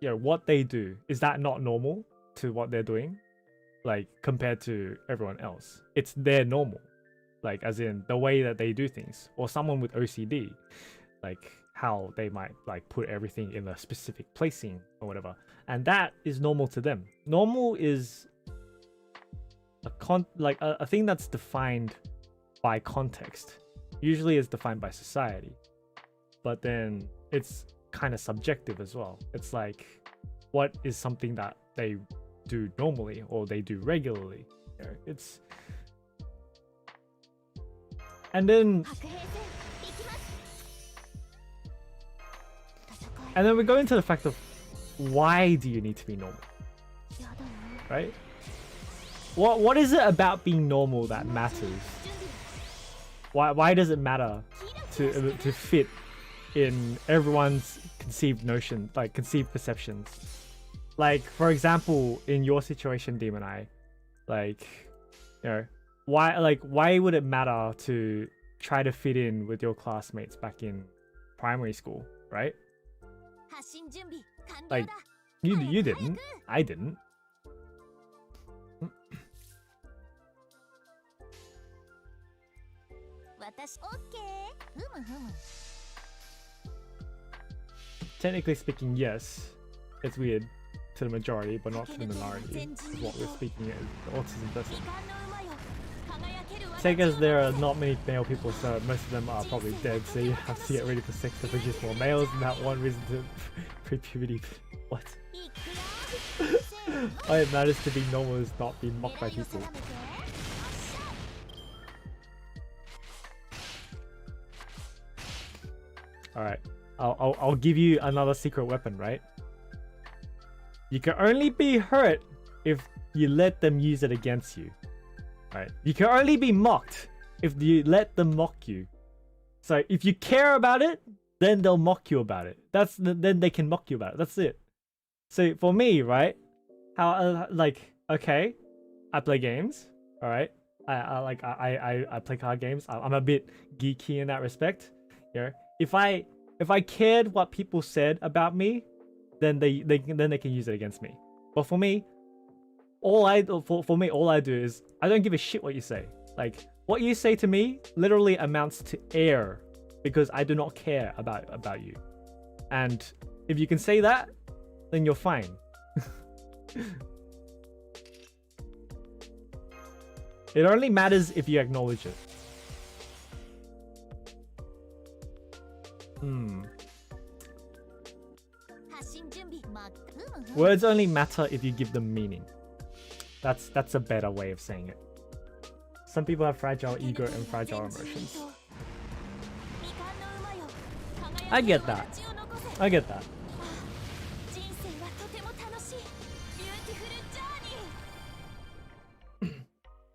you know, what they do, is that not normal to what they're doing? Like, compared to everyone else. It's their normal. Like, as in, the way that they do things. Or someone with OCD. Like, how they might, like, put everything in a specific placing or whatever. And that is normal to them. Normal is a thing that's defined by context. Usually is defined by society. But then it's kind of subjective as well. It's like, what is something that they do normally or they do regularly? You know, And then 白兵戦行きます。戦い and then we go into the fact of why do you need to be normal, やだな。 right? What is it about being normal that matters? 準備 Why does it matter to fit in everyone's conceived notion, like conceived perceptions? Like, for example, in your situation, Demon Eye, like, you know, why would it matter to try to fit in with your classmates back in primary school, right? 発進準備完了 Like, だ。 you didn't, I didn't. 私オッケー。ふむふむ。 Technically speaking, yes, it's weird to the majority, but not to the minority. Is what we're speaking as the autism 時 person. 間の馬よ。輝ける Say because there are not many male people, so most of them are probably dead, so you have to get ready for sex to produce more males, and that one reason to pre-puberty. What? いくよ。せーの。 Why it matters to be normal is not being mocked by 狙いを people. 定めて。発射。 Alright, I'll give you another secret weapon, right? You can only be hurt if you let them use it against you. Right? You can only be mocked if you let them mock you. So if you care about it, then they'll mock you about it. Then they can mock you about it. That's it. So for me, right? How okay, I play games. All right. I play card games. I'm a bit geeky in that respect. You know, if I cared what people said about me, then they can use it against me. But for me, all I do is I don't give a shit what you say. Like, what you say to me literally amounts to air because I do not care about you. And if you can say that, then you're fine. It only matters if you acknowledge it. Words only matter if you give them meaning. That's a better way of saying it. Some people have fragile ego and fragile emotions. I get that. I get that.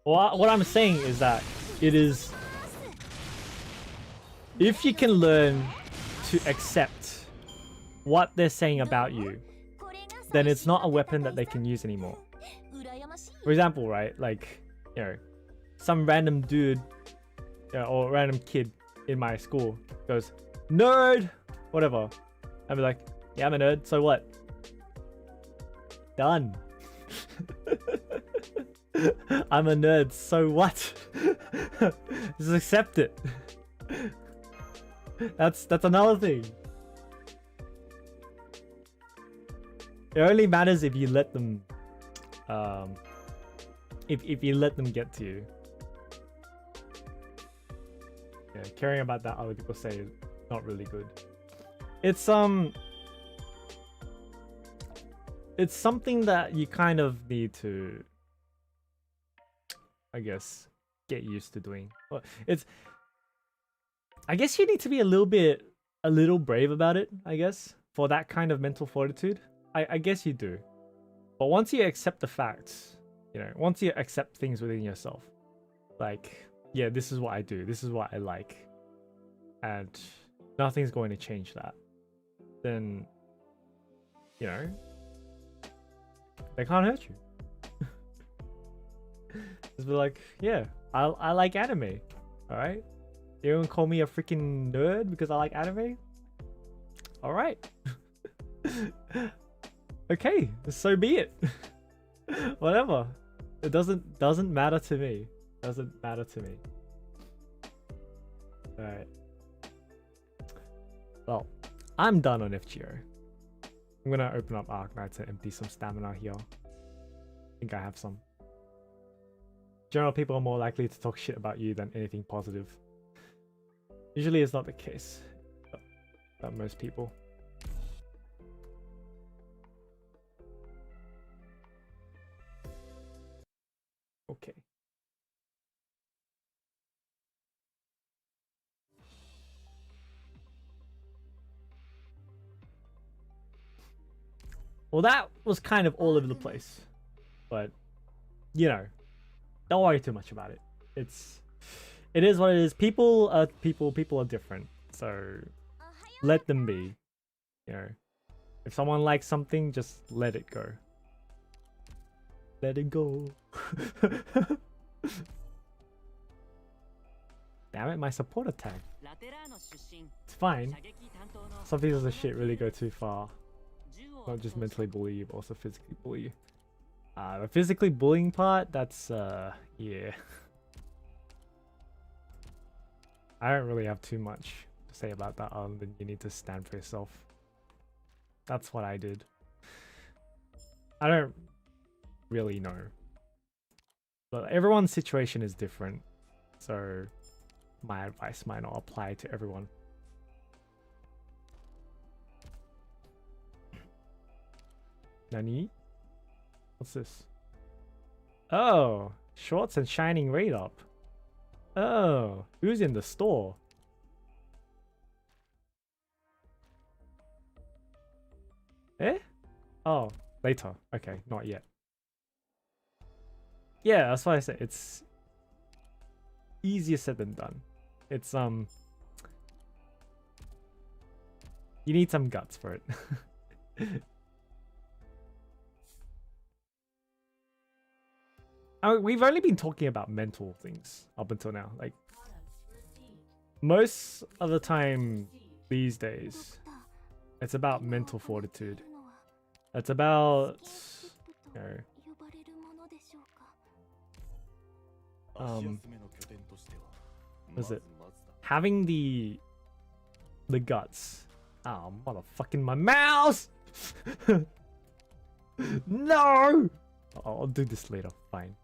What I'm saying is that it is... If you can learn to accept what they're saying about you, then it's not a weapon that they can use anymore. For example, right, like, you know, some random dude or random kid in my school goes, nerd, whatever. I'd be like, yeah, I'm a nerd, so what? Done. I'm a nerd, so what? Just accept it. That's another thing. It only matters if you let them if you let them get to you. Yeah, caring about that other people say is not really good. It's something that you kind of need to, I guess, get used to doing. Well, I guess you need to be a little brave about it, I guess, for that kind of mental fortitude. I guess you do. But once you accept the facts, you know, once you accept things within yourself, like, yeah, this is what I do, this is what I like, and nothing's going to change that, then, you know, they can't hurt you. Just be like, yeah, I like anime, alright? You don't call me a freaking nerd because I like anime? Alright. Okay, so be it. Whatever. It doesn't matter to me. Doesn't matter to me. Alright. Well, I'm done on FGO. I'm gonna open up Arknight to empty some stamina here. I think I have some. General people are more likely to talk shit about you than anything positive. Usually it's not the case, but most people. Okay. Well, that was kind of all over the place, but you know, don't worry too much about it. It is what it is. People are people. People are different, so let them be. You know, if someone likes something, just let it go. Let it go. Damn it, my supporter tag. It's fine. Some pieces of shit really go too far. Not just mentally bully you, but also physically bully you. The physically bullying part, that's, yeah. I don't really have too much to say about that other than you need to stand for yourself. That's what I did. I don't really know. But everyone's situation is different. So my advice might not apply to everyone. Nani? What's this? Oh, shorts and shining rate up. Oh, who's in the store? Eh? Oh, later. Okay, not yet. Yeah, that's why I said it's easier said than done. It's you need some guts for it. We've only been talking about mental things up until now. Like, most of the time these days, it's about mental fortitude. It's about, you know, what is it? Having the guts. Oh, motherfucking my mouse! No! I'll do this later. Fine.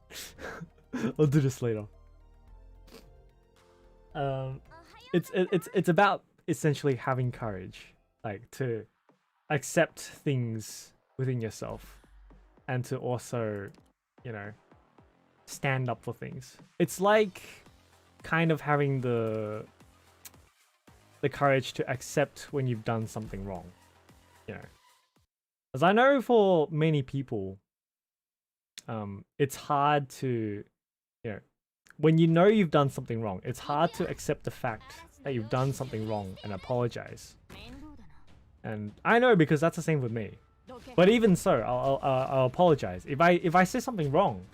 I'll do this later. It's about essentially having courage, like to accept things within yourself, and to also, you know, stand up for things. It's like kind of having the courage to accept when you've done something wrong, you know. As I know for many people, it's hard to, you know, when you know you've done something wrong, it's hard to accept the fact that you've done something wrong and apologize. And I know because that's the same with me. But even so, I'll apologize. If I say something wrong,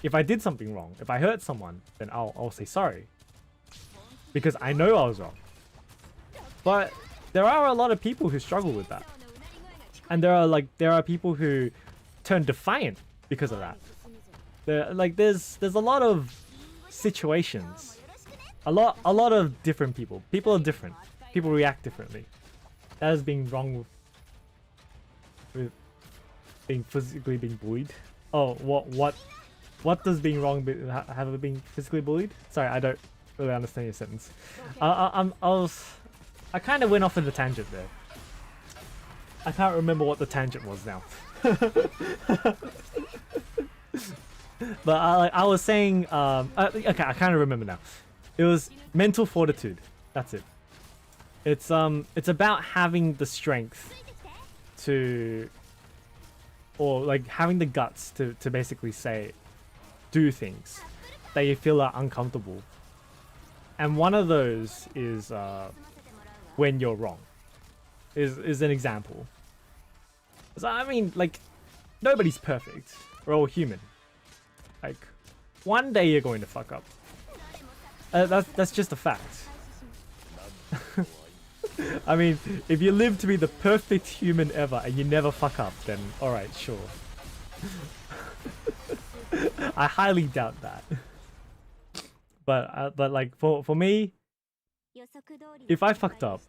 if I did something wrong, if I hurt someone, then I'll say sorry. Because I know I was wrong. But there are a lot of people who struggle with that. And there are people who turn defiant because of that. There's a lot of situations. A lot of different people. People are different. People react differently. That is being wrong with being physically being bullied. Oh, what does being wrong have it being physically bullied? Sorry, I don't really understand your sentence. I kind of went off in the tangent there. I can't remember what the tangent was now. But I was saying, okay, I kind of remember now. It was mental fortitude. That's it. It's about having the strength to, or like having the guts to basically do things that you feel are uncomfortable. And one of those is when you're wrong. Is an example. So, I mean, like, nobody's perfect. We're all human. Like, one day you're going to fuck up. That's just a fact. I mean, if you live to be the perfect human ever and you never fuck up, then alright, sure. I highly doubt that. But like, for me, if I fucked up,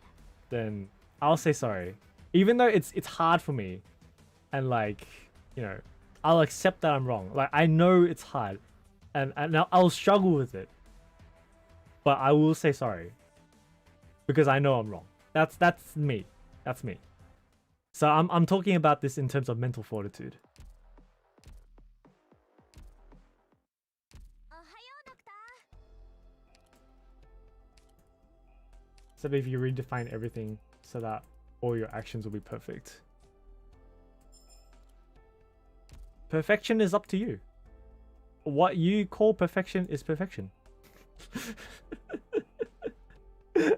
then I'll say sorry. Even though it's hard for me. And like, you know, I'll accept that I'm wrong. Like, I know it's hard. And I'll struggle with it. But I will say sorry. Because I know I'm wrong. That's me. That's me. So I'm talking about this in terms of mental fortitude. So if you redefine everything so that all your actions will be perfect. Perfection is up to you. What you call perfection is perfection.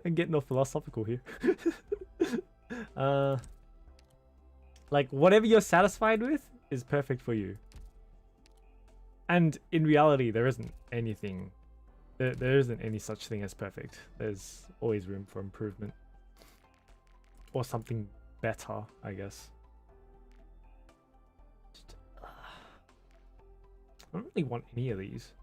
I'm getting all philosophical here. Like whatever you're satisfied with is perfect for you. And in reality, there isn't anything. There isn't any such thing as perfect. There's always room for improvement. Or something better, I guess. I don't really want any of these.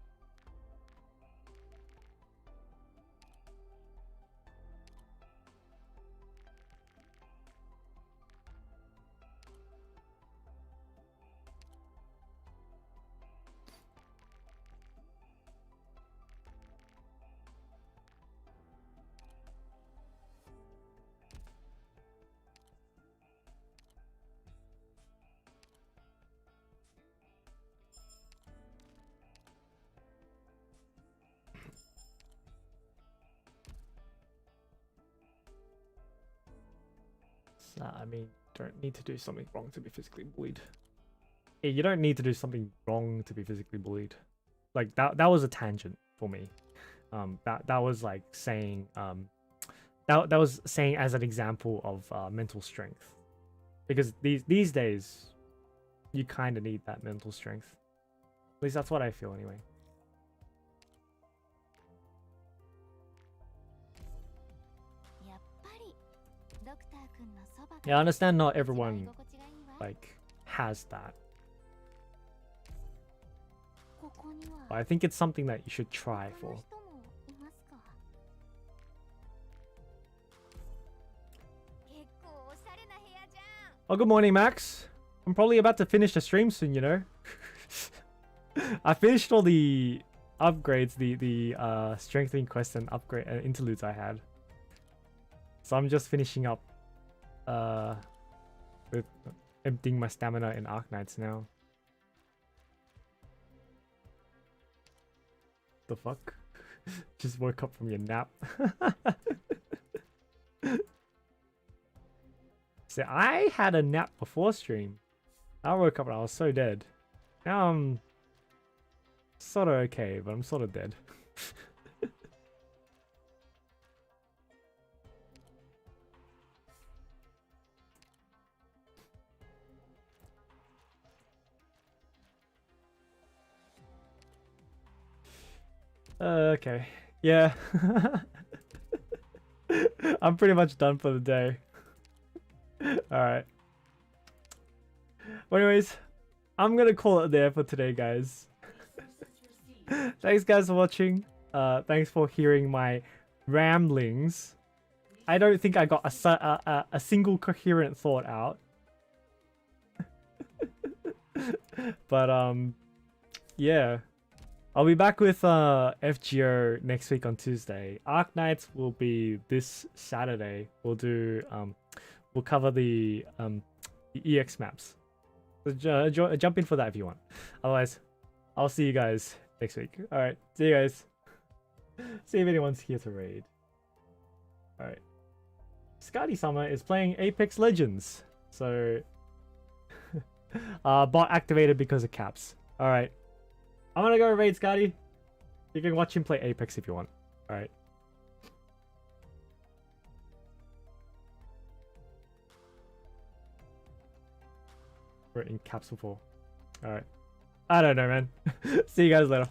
I mean, don't need to do something wrong to be physically bullied. Yeah, you don't need to do something wrong to be physically bullied. Like that was a tangent for me. That was like saying that was saying as an example of mental strength. Because these days you kind of need that mental strength. At least that's what I feel anyway. Yeah, I understand not everyone like has that. But I think it's something that you should try for. Oh, good morning, Max. I'm probably about to finish the stream soon, you know. I finished all the upgrades, the strengthening quests and upgrade interludes I had. So I'm just finishing up with emptying my stamina in Arknights now. The fuck? Just woke up from your nap. So I had a nap before stream. I woke up and I was so dead. Now I'm sort of okay, but I'm sort of dead. Okay. Yeah. I'm pretty much done for the day. Alright. Well, anyways, I'm gonna call it there for today, guys. Thanks, guys, for watching. Thanks for hearing my ramblings. I don't think I got a single coherent thought out. But, yeah. I'll be back with FGO next week on Tuesday. Arknights will be this Saturday. We'll do we'll cover the EX maps. So jump in for that if you want. Otherwise, I'll see you guys next week. All right, see you guys. See if anyone's here to raid. All right. Scotty Summer is playing Apex Legends, so bot activated because of caps. All right. I'm gonna go raid Scotty. You can watch him play Apex if you want. Alright. We're in caps before. Alright. I don't know, man. See you guys later.